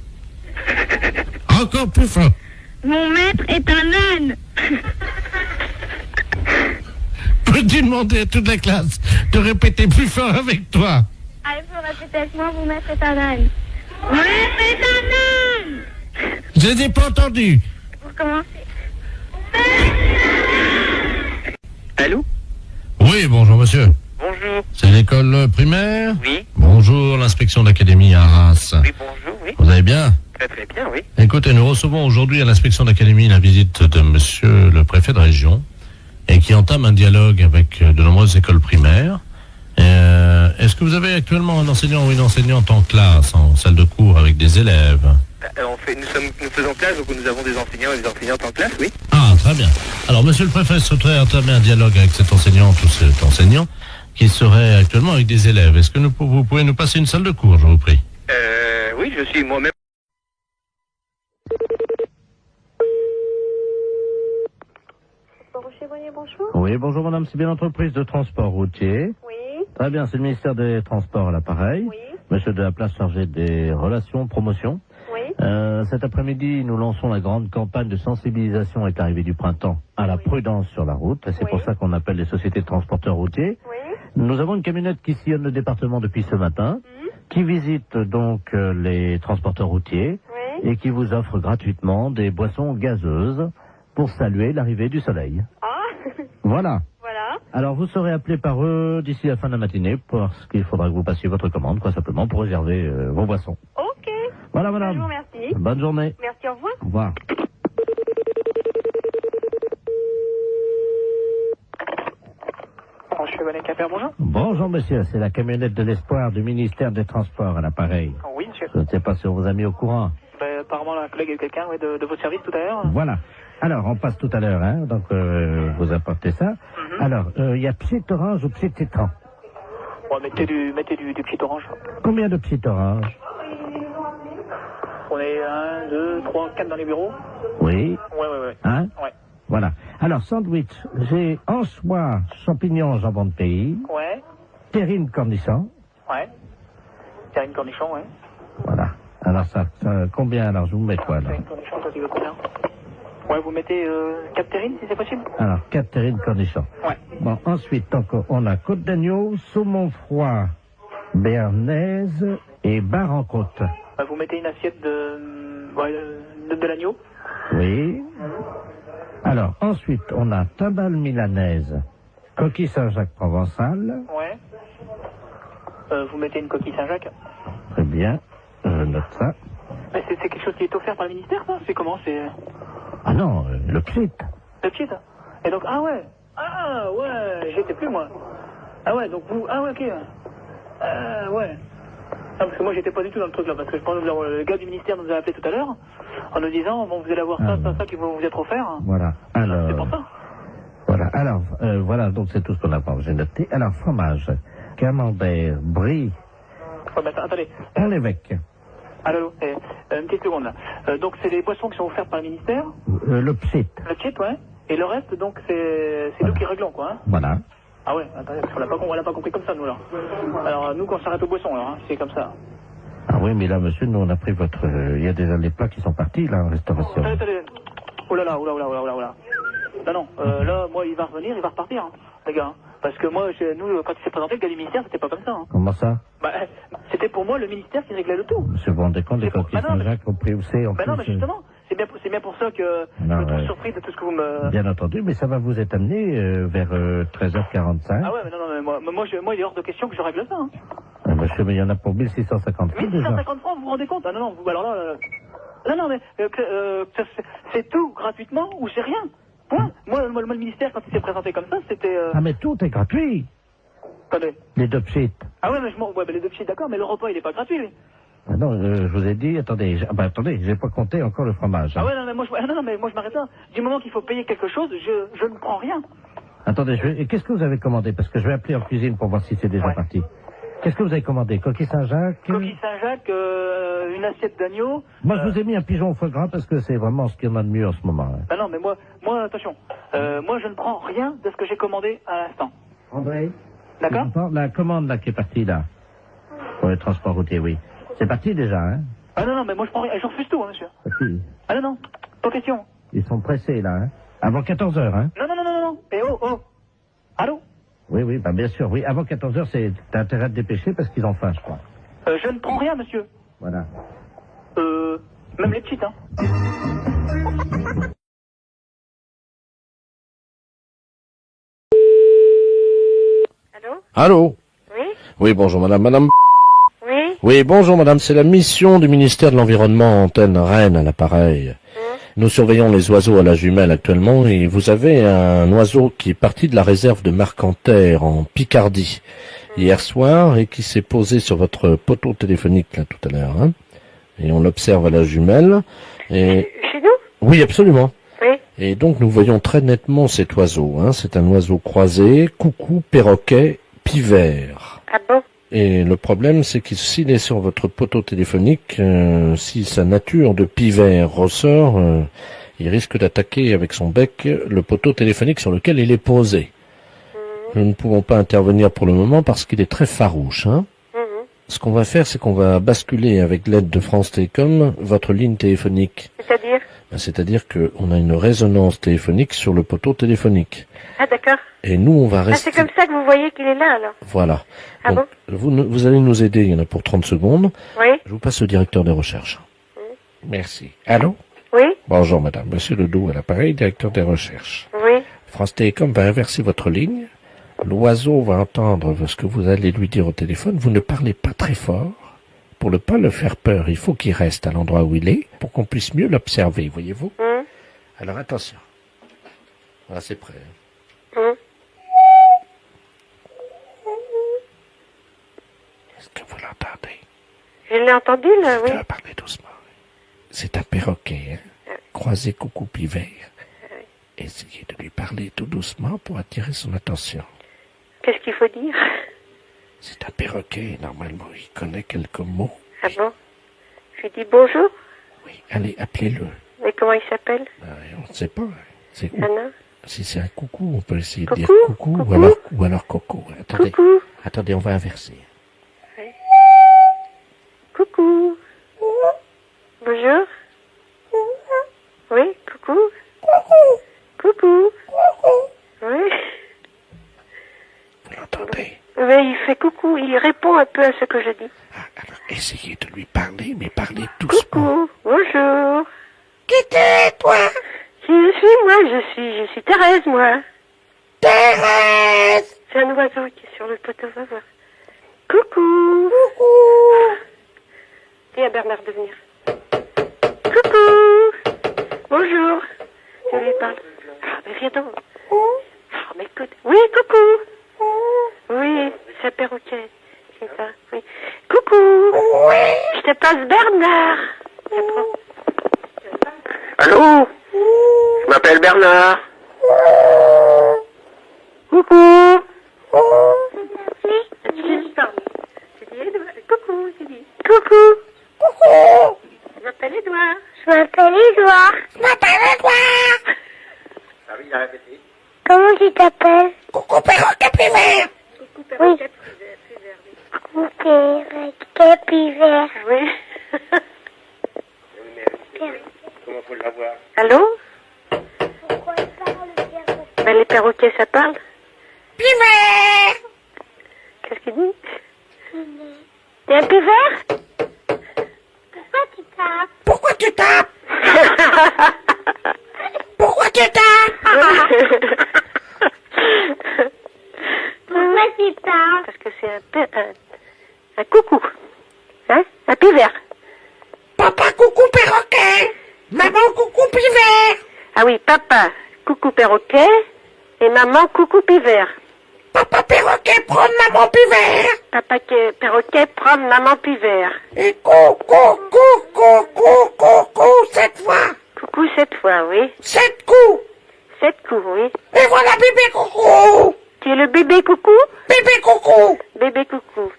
Encore plus fort. Mon maître est un âne. Peux-tu demander à toute la classe de répéter plus fort avec toi? Allez, vous répétez avec moi, mon maître est un âne. Mon maître est un âne. Je n'ai pas entendu. Pour commencer. Allô? Oui, bonjour monsieur. Bonjour. C'est l'école primaire? Oui. Bonjour, l'inspection d'académie à Arras. Oui, bonjour, oui. Vous allez bien? Très très bien, oui. Écoutez, nous recevons aujourd'hui à l'inspection d'académie la visite de monsieur le préfet de région et qui entame un dialogue avec de nombreuses écoles primaires. Est-ce que vous avez actuellement un enseignant ou une enseignante en classe, en salle de cours avec des élèves? Nous faisons classe, donc nous avons des enseignants et des enseignantes en classe, oui. Ah, très bien. Alors, monsieur le préfet souhaiterait entamer un dialogue avec cette enseignante ou cet enseignant qui serait actuellement avec des élèves. Est-ce que vous pouvez nous passer une salle de cours, je vous prie? Oui, je suis moi-même. Bonjour. Oui, bonjour madame, c'est bien l'entreprise de transport routier. Oui. Très bien, c'est le ministère des Transports à l'appareil. Oui. Monsieur de la place chargé des relations, promotion. Oui. Cet après-midi, nous lançons la grande campagne de sensibilisation avec l'arrivée du printemps à la prudence sur la route. Et c'est pour ça qu'on appelle les sociétés de transporteurs routiers. Oui. Nous avons une camionnette qui sillonne le département depuis ce matin, qui visite donc les transporteurs routiers et qui vous offre gratuitement des boissons gazeuses pour saluer l'arrivée du soleil. Ah. Voilà. Voilà. Alors, vous serez appelé par eux d'ici la fin de la matinée parce qu'il faudra que vous passiez votre commande, quoi, simplement, pour réserver vos boissons. Ok. Voilà, madame. Je vous remercie. Bonne journée. Merci, au revoir. Au revoir. Bonjour. Bonjour, monsieur. C'est la camionnette de l'espoir du ministère des Transports à l'appareil. Oui, monsieur. Je ne sais pas si on vous a mis au courant. Apparemment, la collègue a eu quelqu'un de votre service tout à l'heure. Voilà. Alors, on passe tout à l'heure, hein. Donc, vous apportez ça. Alors, il y a petite orange ou petite citron? Bon, mettez du petit orange. Combien de petites oranges? On est 1, 2, 3, 4 dans les bureaux. Oui. Ouais. Hein? Ouais. Voilà. Alors, sandwich, j'ai anchois, champignons, jambon de pays. Ouais. Terrine cornichon. Ouais. Terrine cornichon, ouais. Voilà. Alors, ça combien? Alors, je vous mets quoi, là? Terrine cornichon, toi, tu veux combien? Ouais, vous mettez 4 terrines, si c'est possible? Alors, 4 terrines cornichons. Ouais. Bon, ensuite, donc, on a côte d'agneau, saumon froid, béarnaise et bar en côte. Vous mettez une assiette de l'agneau? Oui. Alors, ensuite, on a timbale milanaise, coquille Saint-Jacques provençal. Ouais. Vous mettez une coquille Saint-Jacques? Très bien, je note ça. Mais c'est quelque chose qui est offert par le ministère, ça? C'est comment? C'est... Ah non, le pchit. Le pchit? Et donc, ah ouais, j'y étais plus, moi. Ah ouais, donc vous, ah ouais, ok. Ouais. Ah, parce que moi, j'étais pas du tout dans le truc, là, parce que je pense que le gars du ministère nous a appelé tout à l'heure, en nous disant, bon, vous allez avoir ça qui va vous être offert. Voilà, alors... C'est pour ça. Voilà, alors, voilà, donc c'est tout ce qu'on a pas, j'ai noté. Alors, fromage, camembert, brie... Ouais, mais attendez. Un évêque. Allô, une petite seconde, là. Donc, c'est les boissons qui sont offertes par le ministère? Le pchit. Le pchit, ouais. Et le reste, donc, c'est nous qui réglons, quoi, hein. Voilà. Ah ouais, attendez, parce qu'on l'a pas compris comme ça, nous, là. Alors, nous, quand on s'arrête aux boissons, alors, hein, c'est comme ça. Ah oui, mais là, monsieur, nous, on a pris votre... Il y a déjà les plats qui sont partis, là, en restauration. Attendez. Oh là là. Non, là, moi, il va revenir, il va repartir, hein, les gars. Hein. Parce que moi, nous, quand il s'est présenté, le gars du ministère, c'était pas comme ça. Hein. Comment ça? C'était pour moi le ministère qui réglait le tout. Monsieur, vous vous rendez compte des coquilles Saint-Jacques au prix où c'est, en plus... non, mais justement, c'est bien pour ça que je me trouve surpris de tout ce que vous me... Bien entendu, mais ça va vous être amené vers 13h45. Ah ouais, mais non, moi, il est hors de question que je règle ça. Hein. Monsieur, mais il y en a pour 1650 francs déjà. 1650 francs, vous vous rendez compte? Ah non, non, vous, alors là... non, mais c'est tout gratuitement ou c'est rien? Hein? Moi, le ministère, quand il s'est présenté comme ça, c'était... Ah, mais tout est gratuit. Attendez. Les deux pchits. Ah ouais, mais les deux petits, d'accord, mais le repas, il est pas gratuit, lui. Ah non, je vous ai dit, attendez, j'ai pas compté encore le fromage. Hein. Ah ouais, non, mais moi, je m'arrête là. Du moment qu'il faut payer quelque chose, je ne prends rien. Attendez, qu'est-ce que vous avez commandé? Parce que je vais appeler en cuisine pour voir si c'est déjà parti. Qu'est-ce que vous avez commandé? Coquille Saint-Jacques? Coquille Saint-Jacques, une assiette d'agneau. Moi, je vous ai mis un pigeon au foie gras parce que c'est vraiment ce qu'il y en a de mieux en ce moment. Hein. Ah non, mais moi, attention. Moi, je ne prends rien de ce que j'ai commandé à l'instant. André? D'accord? La commande, là, qui est partie, là. Pour le transport routier, oui. C'est parti, déjà, hein? Ah non, mais moi, je prends rien. Je refuse tout, hein, monsieur. Parti. Ah non, pas question. Ils sont pressés, là, hein? Avant 14h, hein? Non. Eh oh. Allô? Oui, bah, bien sûr, oui. Avant 14h, t'as intérêt à te dépêcher parce qu'ils ont faim, je crois. Je ne prends rien, monsieur. Voilà. Même les petites, hein. Allô? Oui? Oui, bonjour madame. Madame? Oui? Oui, bonjour madame. C'est la mission du ministère de l'Environnement, antenne Rennes à l'appareil. Nous surveillons les oiseaux à la jumelle actuellement et vous avez un oiseau qui est parti de la réserve de Marcanterre en Picardie hier soir et qui s'est posé sur votre poteau téléphonique là tout à l'heure. Hein, et on l'observe à la jumelle. Et... Chez nous? Oui, absolument. Oui. Et donc nous voyons très nettement cet oiseau. Hein. C'est un oiseau croisé, coucou, perroquet, pivert. Ah bon? Et le problème, c'est que s'il est sur votre poteau téléphonique, si sa nature de pivert ressort, il risque d'attaquer avec son bec le poteau téléphonique sur lequel il est posé. Nous ne pouvons pas intervenir pour le moment parce qu'il est très farouche. Hein. Ce qu'on va faire, c'est qu'on va basculer avec l'aide de France Télécom votre ligne téléphonique. C'est-à-dire? C'est-à-dire qu'on a une résonance téléphonique sur le poteau téléphonique. Ah d'accord. Et nous, on va rester... Ah, c'est comme ça que vous voyez qu'il est là, alors? Voilà. Ah donc, bon? vous allez nous aider, il y en a pour 30 secondes. Oui. Je vous passe au directeur des recherches. Merci. Allô? Oui. Bonjour madame, monsieur Ledoux à l'appareil, directeur des recherches. Oui. France Télécom va inverser votre ligne. L'oiseau va entendre ce que vous allez lui dire au téléphone. Vous ne parlez pas très fort. Pour ne pas le faire peur, il faut qu'il reste à l'endroit où il est, pour qu'on puisse mieux l'observer, voyez-vous? Alors attention. Voilà, c'est prêt. Est-ce que vous l'entendez? Je l'ai entendu, là, oui. Je vais parler doucement. C'est un perroquet, hein? Croisé coucou pivert. Essayez de lui parler tout doucement pour attirer son attention. Qu'est-ce qu'il faut dire? C'est un perroquet, normalement, il connaît quelques mots. Ah bon? Je lui dis bonjour? Oui, allez, appelez-le. Mais comment il s'appelle? On ne sait pas. C'est où? Ah non? Si c'est un coucou, on peut essayer coucou? De dire coucou, ou alors coco. Attendez, coucou. Attendez, on va inverser. Oui. Coucou. Bonjour. Oui, coucou. Coucou. Oui. Vous l'entendez? Oui, il fait coucou, il répond un peu à ce que je dis. Alors, essayez de lui parler, mais parlez doucement. Coucou, bonjour. Qui t'es, toi? Je suis Thérèse, moi. Thérèse! C'est un oiseau qui est sur le poteau, va voir. Coucou. Coucou. Dis à Bernard de venir. Coucou. Bonjour. Je lui parle. Ah, mais viens donc. Ah, mais écoute. Oui, coucou. Oui, c'est un perroquet. C'est ça, oui. Coucou. Oui. Je te passe Bernard. Allô? Je m'appelle Bernard. Coucou. Tu dis Edouard. Coucou, tu dis. Coucou. Coucou. Je m'appelle Edouard. Je m'appelle Edouard. Je m'appelle Edouard. Ah oui, il a répété. Comment tu t'appelles? Coucou perroquet pivert. Coucou perroquet pivert. Coucou perroquet pivert. Oui. Comment faut l'avoir? Allô? Pourquoi il parle le perroquet? Ben, les perroquets, ça parle? Pivert. Qu'est-ce qu'il dit? T'es un pivert? Pourquoi tu tapes? Pourquoi tu tapes? Pourquoi tu tapes? Pourquoi tu tapes? Parce que c'est un coucou. Hein? Un pivert. papa, coucou perroquet, et maman, coucou pivert. Papa perroquet, prendre maman pivert. Papa perroquet, prendre maman pivert. Et coucou, 7 fois. Coucou 7 fois, oui. 7 coups. 7 coups, oui. Et voilà bébé coucou. Tu es le bébé coucou? Bébé coucou. Bébé coucou.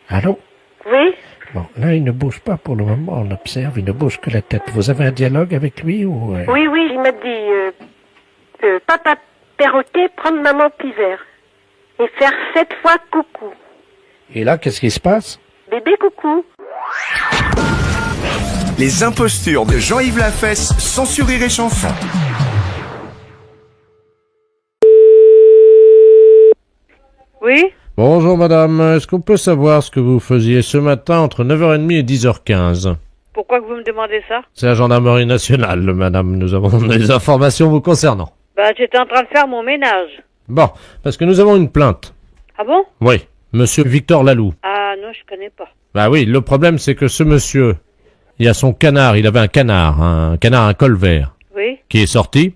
Allô? Oui? Bon, là, il ne bouge pas pour le moment, on observe, il ne bouge que la tête. Vous avez un dialogue avec lui ou... Oui, il m'a dit, papa perroquet, prendre maman pivert. Et faire 7 fois coucou. Et là, qu'est-ce qui se passe? Bébé coucou. Les impostures de Jean-Yves Lafesse, sans sourire et chanson. Oui? Bonjour madame, est-ce qu'on peut savoir ce que vous faisiez ce matin entre 9h30 et 10h15? Pourquoi que vous me demandez ça? C'est la gendarmerie nationale, madame, nous avons des informations vous concernant. Bah, j'étais en train de faire mon ménage. Bon, parce que nous avons une plainte. Ah bon? Oui, monsieur Victor Laloux. Ah non, je connais pas. Bah oui, le problème c'est que ce monsieur, il a son canard, il avait un canard à col vert. Oui? Qui est sorti.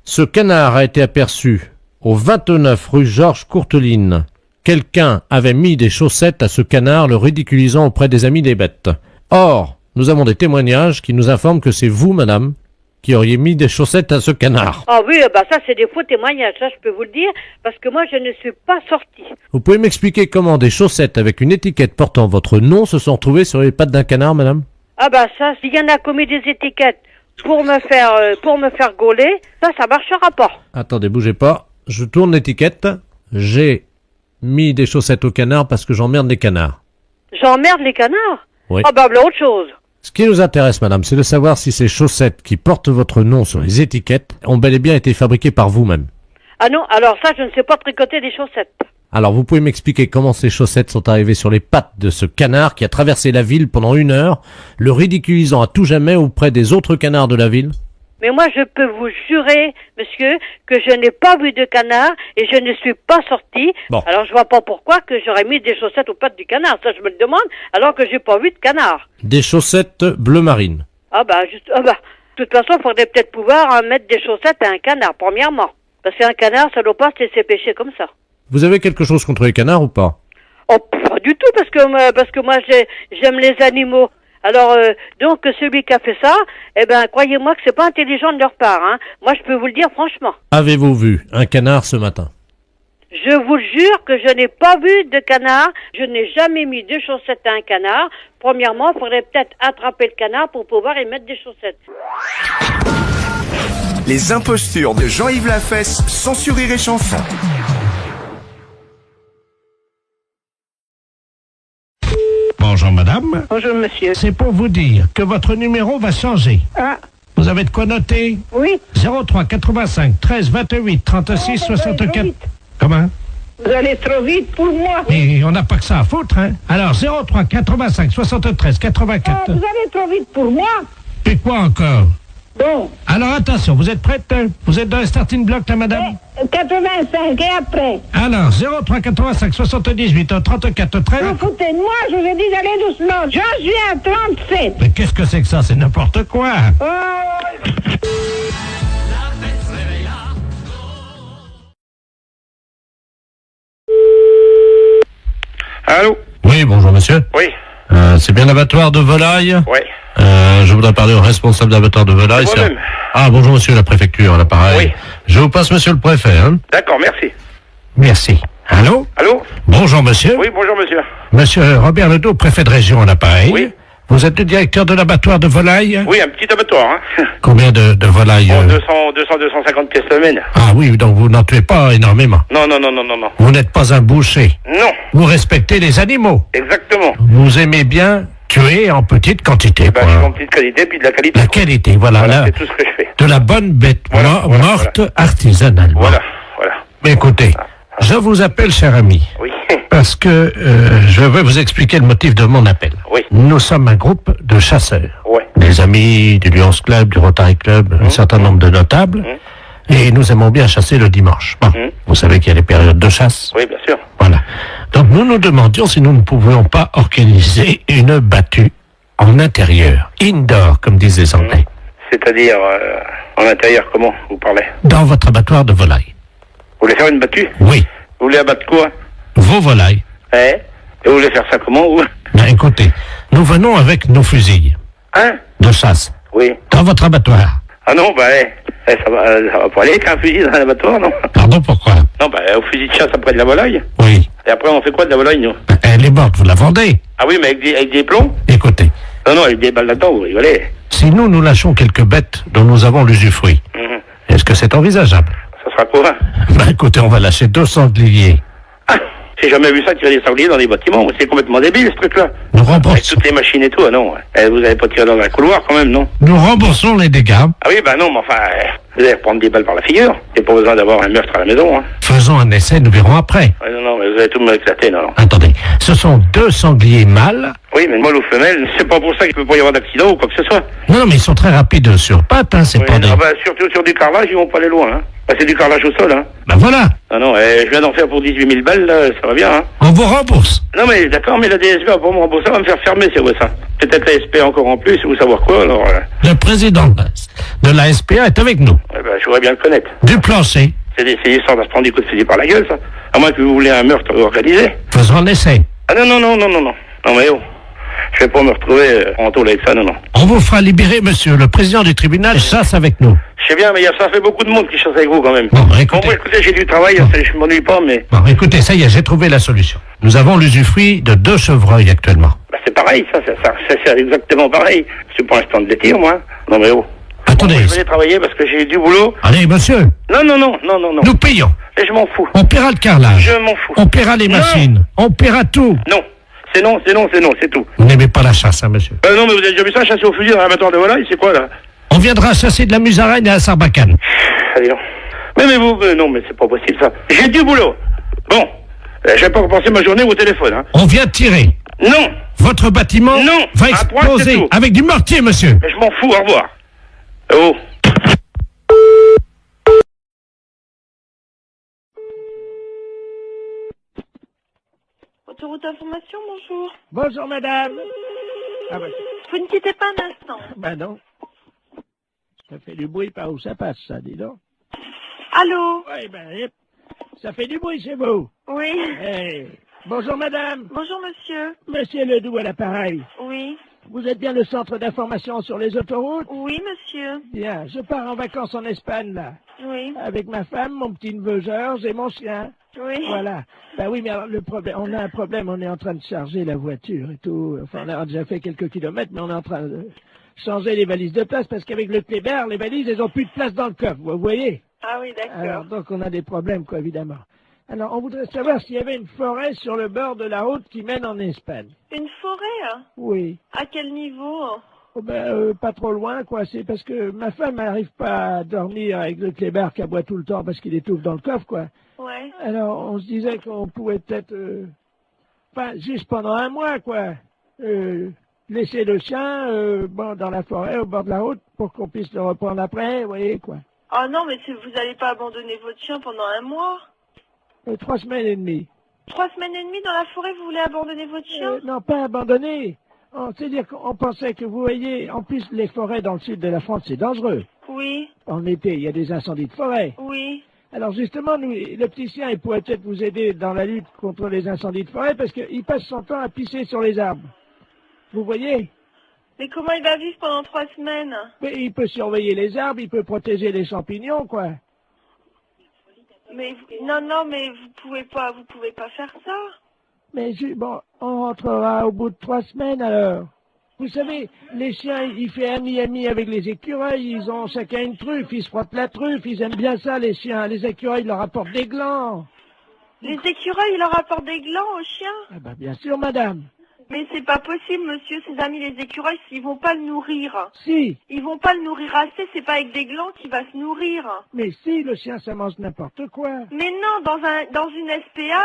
Ce canard a été aperçu au 29 rue Georges Courteline. Quelqu'un avait mis des chaussettes à ce canard, le ridiculisant auprès des amis des bêtes. Or, nous avons des témoignages qui nous informent que c'est vous, madame, qui auriez mis des chaussettes à ce canard. Ah oui, bah ça c'est des faux témoignages, ça je peux vous le dire, parce que moi je ne suis pas sortie. Vous pouvez m'expliquer comment des chaussettes avec une étiquette portant votre nom se sont trouvées sur les pattes d'un canard, madame? Ah bah ça, s'il y en a commis des étiquettes pour me faire gauler, ça marchera pas. Attendez, bougez pas. Je tourne l'étiquette. J'ai mis des chaussettes au canard parce que j'emmerde les canards. J'emmerde les canards? Oui. Ah bah voilà autre chose. Ce qui nous intéresse, madame, c'est de savoir si ces chaussettes qui portent votre nom sur les étiquettes ont bel et bien été fabriquées par vous-même. Ah non, alors ça, je ne sais pas tricoter des chaussettes. Alors, vous pouvez m'expliquer comment ces chaussettes sont arrivées sur les pattes de ce canard qui a traversé la ville pendant 1 heure, le ridiculisant à tout jamais auprès des autres canards de la ville? Mais moi, je peux vous jurer, monsieur, que je n'ai pas vu de canard et je ne suis pas sortie. Bon. Alors, je vois pas pourquoi que j'aurais mis des chaussettes aux pattes du canard. Ça, je me le demande, alors que j'ai pas vu de canard. Des chaussettes bleu marine. De toute façon, il faudrait peut-être pouvoir mettre des chaussettes à un canard, premièrement. Parce qu'un canard, ça doit pas se laisser pêcher comme ça. Vous avez quelque chose contre les canards ou pas? Oh, pas du tout, parce que moi, j'aime les animaux. Alors, donc, celui qui a fait ça, croyez-moi que c'est pas intelligent de leur part, hein. Moi, je peux vous le dire franchement. Avez-vous vu un canard ce matin? Je vous jure que je n'ai pas vu de canard. Je n'ai jamais mis de chaussettes à un canard. Premièrement, il faudrait peut-être attraper le canard pour pouvoir y mettre des chaussettes. Les impostures de Jean-Yves Lafesse, sans sourire et chanson. Bonjour madame. Bonjour monsieur. C'est pour vous dire que votre numéro va changer. Ah. Vous avez de quoi noter? Oui. 03 85 13 28 36 64. Comment? Vous allez trop vite pour moi. Mais on n'a pas que ça à foutre, hein? Alors 03 85 73 84. Vous allez trop vite pour moi. Et quoi encore? Bon. Alors attention, vous êtes prête? Vous êtes dans le starting block là madame? 85 et après. Alors 03 85 78 34 13. Écoutez, moi, je vous ai dit d'aller doucement. Je suis à 37. Mais qu'est-ce que c'est que ça? C'est n'importe quoi. Allô? Oui, bonjour monsieur. Oui. C'est bien l'abattoir de volaille? Oui. Je voudrais parler au responsable d'abattoir de volaille. C'est moi-même. Ah, bonjour monsieur la préfecture, à l'appareil. Oui. Je vous passe monsieur le préfet, hein. D'accord, merci. Merci. Allô? Allô? Bonjour monsieur. Oui, bonjour monsieur. Monsieur Robert Ledoux, préfet de région à l'appareil. Oui. Vous êtes le directeur de l'abattoir de volaille? Oui, un petit abattoir, hein. Combien de volailles? 250 pièces semaine. Ah oui, donc vous n'en tuez pas énormément. Non. Vous n'êtes pas un boucher. Non. Vous respectez les animaux. Exactement. Vous aimez bien tuer en petite quantité. Je suis en petite qualité, puis de la qualité. La qualité, voilà. C'est tout ce que je fais. De la bonne bête morte artisanalement. Voilà. Mais écoutez, je vous appelle, cher ami. Oui. Parce que je vais vous expliquer le motif de mon appel. Oui. Nous sommes un groupe de chasseurs. Ouais. Des amis du Lions Club, du Rotary Club, un certain nombre de notables. Et nous aimons bien chasser le dimanche. Bon, vous savez qu'il y a les périodes de chasse. Oui, bien sûr. Voilà. Donc nous nous demandions si nous ne pouvions pas organiser une battue en intérieur, indoor, comme disent les Anglais. C'est-à-dire, en intérieur, comment vous parlez? Dans votre abattoir de volailles. Vous voulez faire une battue? Oui. Vous voulez abattre quoi? Vos volailles. Eh? Et vous voulez faire ça comment, vous? Ben écoutez, nous venons avec nos fusils. Hein? De chasse. Oui. Dans votre abattoir. Ah non, bah, ça va pas aller avec un fusil dans un abattoir, non? Pardon, pourquoi? Non, bah, au fusil de chasse après de la volaille. Oui. Et après, on fait quoi de la volaille, nous? Elle est morte, vous la vendez? Ah oui, mais avec des plombs? Écoutez, Non, avec des balles là-dedans, vous rigolez. si nous lâchons quelques bêtes dont nous avons l'usufruit, est-ce que c'est envisageable? Ça sera quoi? Ben écoutez, on va lâcher 2 sangliers. J'ai jamais vu ça tirer des sangliers dans des bâtiments. C'est complètement débile, ce truc-là. Nous Avec remboursons. toutes les machines et tout, ah non. Vous avez pas tiré dans un couloir, quand même, non? Nous remboursons les dégâts. Ah oui, bah non, mais enfin, vous allez reprendre des balles par la figure. Il n'y a pas besoin d'avoir un meurtre à la maison, hein. Faisons un essai, nous verrons après. Ouais, non, mais vous allez tout me éclater, non, non. Attendez, ce sont 2 sangliers mâles. Oui, mais mâle ou femelle, c'est pas pour ça qu'il peut pas y avoir d'accident ou quoi que ce soit. Non, mais ils sont très rapides sur pattes, hein, c'est Oui, pas des... ah bah, surtout sur du carrelage, ils vont pas aller loin, hein. Bah, c'est du carrelage au sol, hein. Ben voilà, Ah non, je viens d'en faire pour 18 000 balles, là, ça va bien, hein. on vous rembourse. Non, mais d'accord, mais la DSP va pas me rembourser, elle va me faire fermer, c'est vrai ça. Peut-être la SP encore en plus, ou savoir quoi, alors... Le président de la SPA est avec nous. Ouais, bah, je voudrais bien le connaître. Du plancher. C'est l'histoire de se prendre des coups de fusil par la gueule, ça. À moins que vous voulez un meurtre organisé. Faisons un essai. Ah non, non, non, non, non, non. Non, mais oh. Je vais pas me retrouver en tôle avec ça, non, non. On vous fera libérer, monsieur. Le président du tribunal chasse avec nous. Je sais bien, mais ça fait beaucoup de monde qui chasse avec vous, quand même. Bon, écoutez. Bon, écoutez, j'ai du travail, je m'ennuie pas, mais... Bon, écoutez, ça y est, j'ai trouvé la solution. Nous avons l'usufruit de 2 chevreuils actuellement. Bah, c'est pareil, ça, c'est exactement pareil. C'est pour l'instant de les tirs, moi. Non, mais oh. Attendez. Bon, je vais aller travailler parce que j'ai du boulot. Allez, monsieur. Non, non, non, non, non, non. Nous payons. Et je m'en fous. On paiera le carrelage. Je m'en fous. On paiera les Non. machines. On paiera tout. Non. C'est non, c'est non, c'est non, c'est tout. Vous n'aimez pas la chasse, hein, monsieur? Non, mais vous avez déjà vu ça, chasser au fusil dans un abattoir de volaille, c'est quoi, là? On viendra chasser de la musaraigne à Sarbacane. Allez, non. Mais vous, non, mais c'est pas possible, ça. J'ai du boulot. Bon. Je vais pas repenser ma journée au téléphone, hein. On vient de tirer. Non. Votre bâtiment Non. va À droite, c'est exploser tout. avec du mortier, monsieur. Je m'en fous, au revoir. Oh. Autoroute d'information, bonjour. Bonjour, madame. Ah bah, Vous ne quittez pas un instant. bah non. Ça fait du bruit par où ça passe, ça, dis donc. Allô? Oui, ça fait du bruit chez vous. Oui. Eh, bonjour, madame. Bonjour, monsieur. Monsieur Ledoux à l'appareil. Oui. Vous êtes bien le centre d'information sur les autoroutes? Oui, monsieur. Bien, je pars en vacances en Espagne, là. Oui. Avec ma femme, mon petit-neveu Georges et mon chien. Oui. Voilà. Ben oui, mais alors le problème, on a un problème, on est en train de charger la voiture et tout. Enfin, on a déjà fait quelques kilomètres, mais on est en train de changer les valises de place parce qu'avec le Kléber, les valises, elles ont plus de place dans le coffre, vous voyez? Ah oui, d'accord. Alors, donc on a des problèmes, quoi, évidemment. Alors, on voudrait savoir s'il y avait une forêt sur le bord de la route qui mène en Espagne. Une forêt, hein? Oui. À quel niveau? Oh pas trop loin, quoi. C'est parce que ma femme n'arrive pas à dormir avec le Kléber qui aboie tout le temps parce qu'il étouffe dans le coffre, quoi. Ouais. Alors, on se disait qu'on pouvait peut-être, enfin, juste pendant un mois, quoi, laisser le chien, dans la forêt, au bord de la route, pour qu'on puisse le reprendre après, vous voyez, quoi. Ah non, mais vous n'allez pas abandonner votre chien pendant un mois? 3 semaines et demie. 3 semaines et demie dans la forêt, vous voulez abandonner votre chien? Non, pas abandonner. C'est-à-dire qu'on pensait que, vous voyez, en plus, les forêts dans le sud de la France, c'est dangereux. Oui. En été, il y a des incendies de forêt. Oui. Alors justement, nous, le petit chien, il pourrait peut-être vous aider dans la lutte contre les incendies de forêt parce qu'il passe son temps à pisser sur les arbres. Vous voyez? Mais comment il va vivre pendant 3 semaines? Mais il peut surveiller les arbres, il peut protéger les champignons, quoi. Mais non, mais vous pouvez pas faire ça. Mais bon, on rentrera au bout de 3 semaines alors. Vous savez, les chiens, ils font ami avec les écureuils, ils ont chacun une truffe, ils se frottent la truffe, ils aiment bien ça les chiens. Les écureuils leur apportent des glands. Les écureuils, ils leur apportent des glands aux chiens? Ah bah bien sûr, madame. Mais c'est pas possible, monsieur, ses amis les écureuils, ils vont pas le nourrir. Si. Ils vont pas le nourrir assez, c'est pas avec des glands qu'il va se nourrir. Mais si, le chien, ça mange n'importe quoi. Mais non, dans une SPA,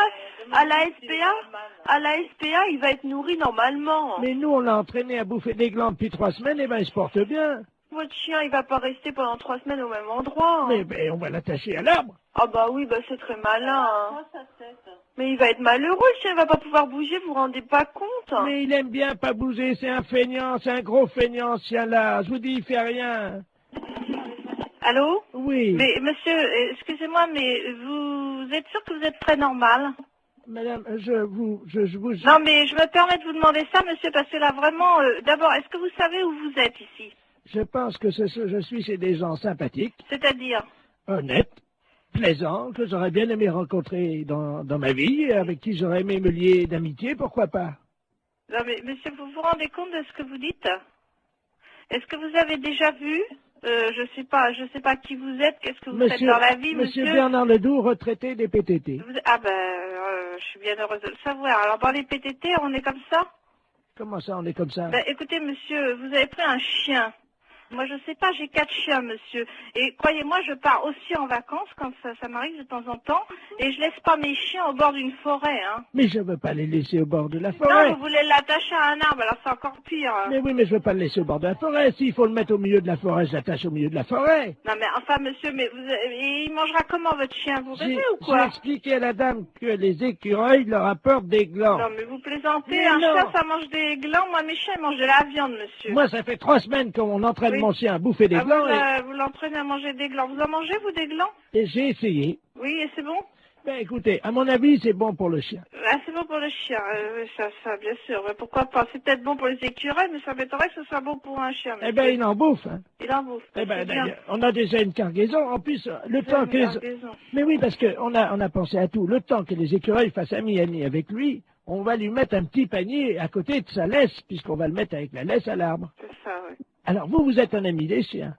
à la SPA, il va être nourri normalement. Mais nous, on l'a entraîné à bouffer des glands depuis 3 semaines, et ben il se porte bien. Votre chien, il va pas rester pendant 3 semaines au même endroit. Mais on va l'attacher à l'arbre. Ah bah oui, bah c'est très malin. Hein. Mais il va être malheureux, le chien, il va pas pouvoir bouger, vous vous rendez pas compte? Mais il aime bien pas bouger, c'est un feignant, c'est un gros feignant, ce chien-là. Je vous dis, il fait rien. Allô? Oui. Mais monsieur, excusez-moi, mais vous êtes sûr que vous êtes très normal? Madame, je vous... Non, mais je me permets de vous demander ça, monsieur, parce que là, vraiment, d'abord, est-ce que vous savez où vous êtes ici? Je pense que je suis chez des gens sympathiques, C'est-à-dire? honnêtes, plaisants, que j'aurais bien aimé rencontrer dans ma vie, avec qui j'aurais aimé me lier d'amitié, pourquoi pas? Non, mais monsieur, vous vous rendez compte de ce que vous dites? Est-ce que vous avez déjà vu? Je sais pas qui vous êtes, qu'est-ce que vous faites dans la vie, monsieur? Monsieur Bernard Ledoux, retraité des PTT. Ah ben, je suis bien heureuse de le savoir. Alors, dans les PTT, on est comme ça? Comment ça, on est comme ça? Ben, écoutez, monsieur, vous avez pris un chien. Moi, je sais pas, j'ai 4 chiens, monsieur. Et croyez-moi, je pars aussi en vacances, quand ça m'arrive de temps en temps, et je laisse pas mes chiens au bord d'une forêt, hein. Mais je veux pas les laisser au bord de la forêt. Non, vous voulez l'attacher à un arbre, alors c'est encore pire. Mais oui, mais je veux pas le laisser au bord de la forêt. S'il faut le mettre au milieu de la forêt, je l'attache au milieu de la forêt. Non, mais enfin, monsieur, mais il mangera comment, votre chien? Vous rêvez ou J'ai quoi? expliqué à la dame que les écureuils leur apportent des glands. Non, mais vous plaisantez, Mais un non. chat, ça mange des glands. Moi, mes chiens, ils mangent de la viande, monsieur. Moi, ça fait 3 semaines qu'on entraîne Oui. mon chien à bouffer des glands Vous l'entraînez à manger des glands. Vous en mangez, vous, des glands? et j'ai essayé. Oui, et c'est bon? Ben écoutez, à mon avis, c'est bon pour le chien. Ah, c'est bon pour le chien, oui, ça, bien sûr. Mais pourquoi pas? C'est peut-être bon pour les écureuils, mais ça m'étonnerait que ce soit bon pour un chien. Eh ben, il en bouffe. Hein. Il en bouffe. Eh ben, C'est bien. d'ailleurs, on a déjà une cargaison. En plus, le C'est temps une que... cargaison. Mais oui, parce qu'on a pensé à tout. Le temps que les écureuils fassent ami avec lui, on va lui mettre un petit panier à côté de sa laisse, puisqu'on va le mettre avec la laisse à l'arbre. C'est ça, oui. Alors, vous êtes un ami des chiens.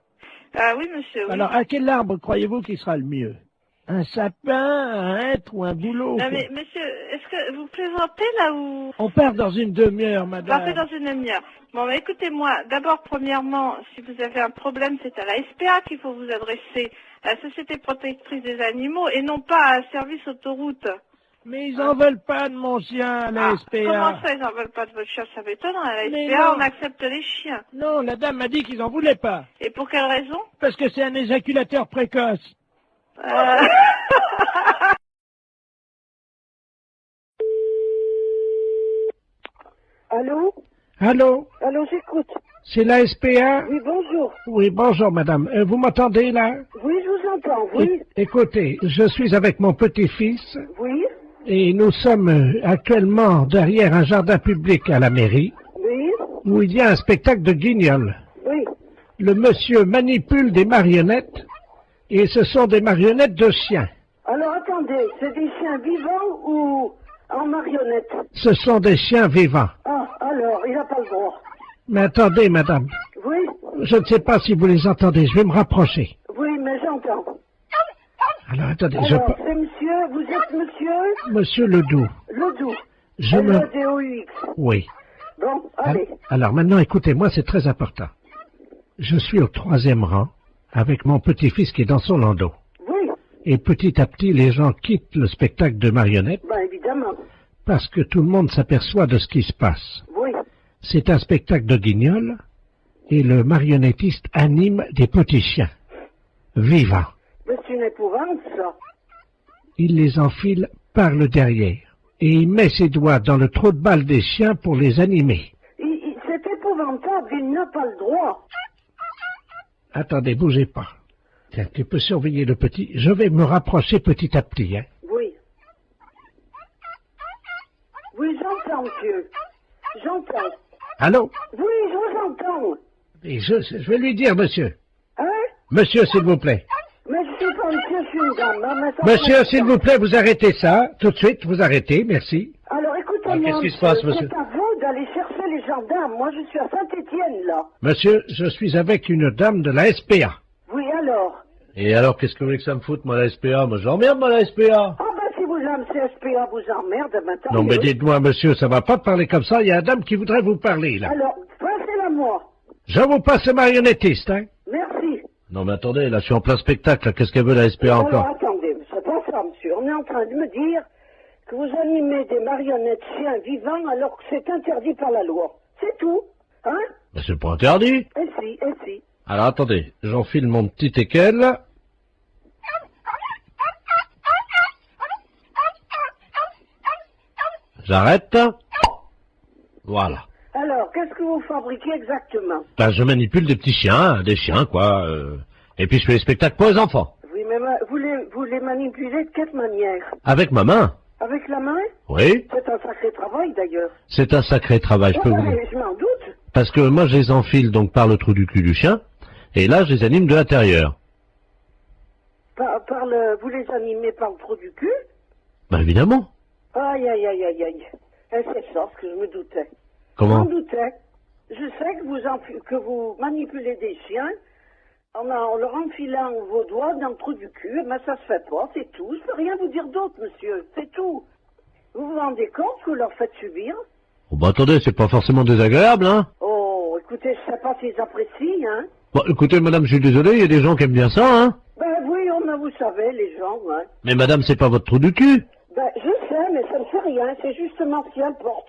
Ah oui, monsieur, oui. Alors, à quel arbre croyez-vous qu'il sera le mieux? Un sapin, un hêtre ou un bouleau? Non, quoi? mais monsieur, est-ce que vous plaisantez là ou... On part dans une demi-heure, Partez madame. dans une demi-heure. Bon, bah, écoutez-moi, d'abord, premièrement, si vous avez un problème, c'est à la SPA qu'il faut vous adresser, à la Société Protectrice des Animaux, et non pas à Service Autoroute. Mais ils en veulent pas de mon chien à la SPA. Comment ça, ils n'en veulent pas de votre chien? Ça m'étonne, à la Mais SPA, non. on accepte les chiens. Non, la dame m'a dit qu'ils en voulaient pas. Et pour quelle raison? Parce que c'est un éjaculateur précoce. Allô? Allô? Allô, j'écoute. C'est la SPA? Oui, bonjour. Oui, bonjour, madame. Vous m'entendez, là? Oui, je vous entends, oui. Écoutez, je suis avec mon petit-fils Oui, et nous sommes actuellement derrière un jardin public à la mairie oui, où il y a un spectacle de guignols. oui. Le monsieur manipule des marionnettes et ce sont des marionnettes de chiens. Alors, attendez, c'est des chiens vivants ou en marionnette? Ce sont des chiens vivants. Ah, alors, il n'a pas le droit. Mais attendez, madame. Oui, Je ne sais pas si vous les entendez. Je vais me rapprocher. oui, mais j'entends. Alors, attendez. Alors, c'est monsieur, vous êtes monsieur Monsieur Ledoux. Ledoux. Je me... L-E-D-O-U-X. Oui. Bon, allez. Alors maintenant, écoutez-moi, c'est très important. Je suis au 3e rang avec mon petit-fils qui est dans son landau. Oui, Et petit à petit, les gens quittent le spectacle de marionnettes ben évidemment. parce que tout le monde s'aperçoit de ce qui se passe. Oui. C'est un spectacle de guignols et le marionnettiste anime des petits chiens vivants. Mais c'est une épouvante, ça. Il les enfile par le derrière et il met ses doigts dans le trou de balle des chiens pour les animer. C'est épouvantable, il n'a pas le droit. Attendez, bougez pas. Tiens, tu peux surveiller le petit. Je vais me rapprocher petit à petit, hein. Oui. Oui, j'entends, monsieur. J'entends. Allô? Oui, je vous entends. Et je vais lui dire, monsieur. Hein? Monsieur, s'il vous plaît. Mais je suis pas monsieur, je suis une dame. Hein, mais ça Monsieur, fait s'il longtemps. vous plaît, vous arrêtez ça. Tout de suite, vous arrêtez, merci. Alors, écoutez-moi, qu'est-ce qui se passe, monsieur? c'est à vous d'aller chercher les gendarmes. Moi, je suis à Saint-Étienne, là. Monsieur, je suis avec une dame de la SPA. Oui, alors? Et alors, qu'est-ce que vous voulez que ça me foute, moi, la SPA? Moi, j'emmerde, moi, la SPA. Ah, ben, si vous aimez CSPA, vous emmerde, maintenant. Non, mais dites-moi, monsieur, ça va pas parler comme ça. Il y a une dame qui voudrait vous parler, là. Alors, passez-la moi. Je vous passe le marionnettiste, hein. Merci. Non, mais attendez, là, je suis en plein spectacle, là. Qu'est-ce qu'elle veut, la SPA, Alors, encore? attendez, c'est pas ça, monsieur. On est en train de me dire que vous animez des marionnettes chiens vivants alors que c'est interdit par la loi. C'est tout. Hein? Mais c'est pas interdit. Et si. Alors, attendez, j'enfile mon petit teckel. J'arrête. Voilà. Alors, qu'est-ce que vous fabriquez exactement? Ben, je manipule des petits chiens, des chiens, quoi. Et puis je fais les spectacles pour les enfants. Oui, mais vous les manipulez de quelle manière? Avec ma main. Avec la main? Oui. C'est un sacré travail d'ailleurs. C'est un sacré travail, je peux vous dire. Je m'en doute. Parce que moi, je les enfile donc par le trou du cul du chien, et là, je les anime de l'intérieur. Vous les animez par le trou du cul? Ben évidemment. Aïe, aïe, aïe, aïe, aïe. Et c'est ça ce que je me doutais. Comment? Je m'en doutais. Je sais que vous manipulez des chiens en leur enfilant vos doigts dans le trou du cul, mais ça se fait pas, c'est tout. Je peux rien vous dire d'autre, monsieur, c'est tout. Vous vous rendez compte que vous leur faites subir? Oh, bah attendez, c'est pas forcément désagréable, hein? Oh, écoutez, je sais pas s'ils apprécient, hein? Bon, écoutez, madame, je suis désolé, il y a des gens qui aiment bien ça, hein? Ben oui, vous savez, les gens, hein. Mais madame, c'est pas votre trou du cul. Ben, je sais, mais ça ne fait rien, c'est justement ce qui importe.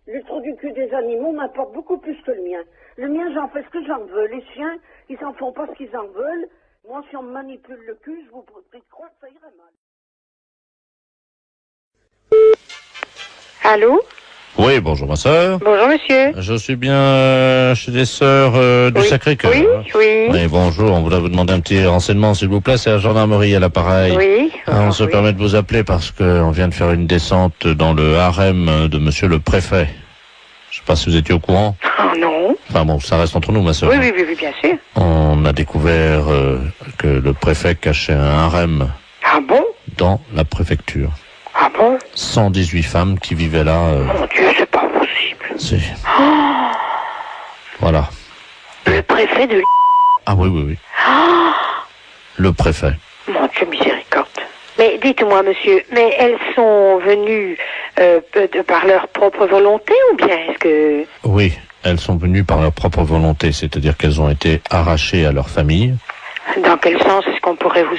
Le trou du cul des animaux m'importe beaucoup plus que le mien. Le mien, j'en fais ce que j'en veux. Les chiens, ils en font pas ce qu'ils en veulent. Moi, si on me manipule le cul, je vous prie de croire que ça irait mal. Allô? Oui, bonjour ma sœur. Bonjour monsieur. Je suis bien chez les sœurs du Sacré-Cœur. Oui, oui. Oui, bonjour, on voudrait vous demander un petit renseignement s'il vous plaît, c'est la gendarmerie à l'appareil. Oui. On se permet de vous appeler parce qu'on vient de faire une descente dans le harem de monsieur le préfet. Je sais pas si vous étiez au courant. Oh non. Enfin bon, ça reste entre nous ma sœur. Oui, bien sûr. On a découvert que le préfet cachait un harem. Ah bon? Dans la préfecture. Ah bon? 118 femmes qui vivaient là. Mon Dieu, c'est pas possible. C'est... Oh, Voilà. le préfet de... Ah oui. Oh, Le préfet. mon Dieu, miséricorde. Mais dites-moi, monsieur, mais elles sont venues par leur propre volonté ou bien est-ce que... Oui, elles sont venues par leur propre volonté, c'est-à-dire qu'elles ont été arrachées à leur famille. Dans quel sens est-ce qu'on pourrait vous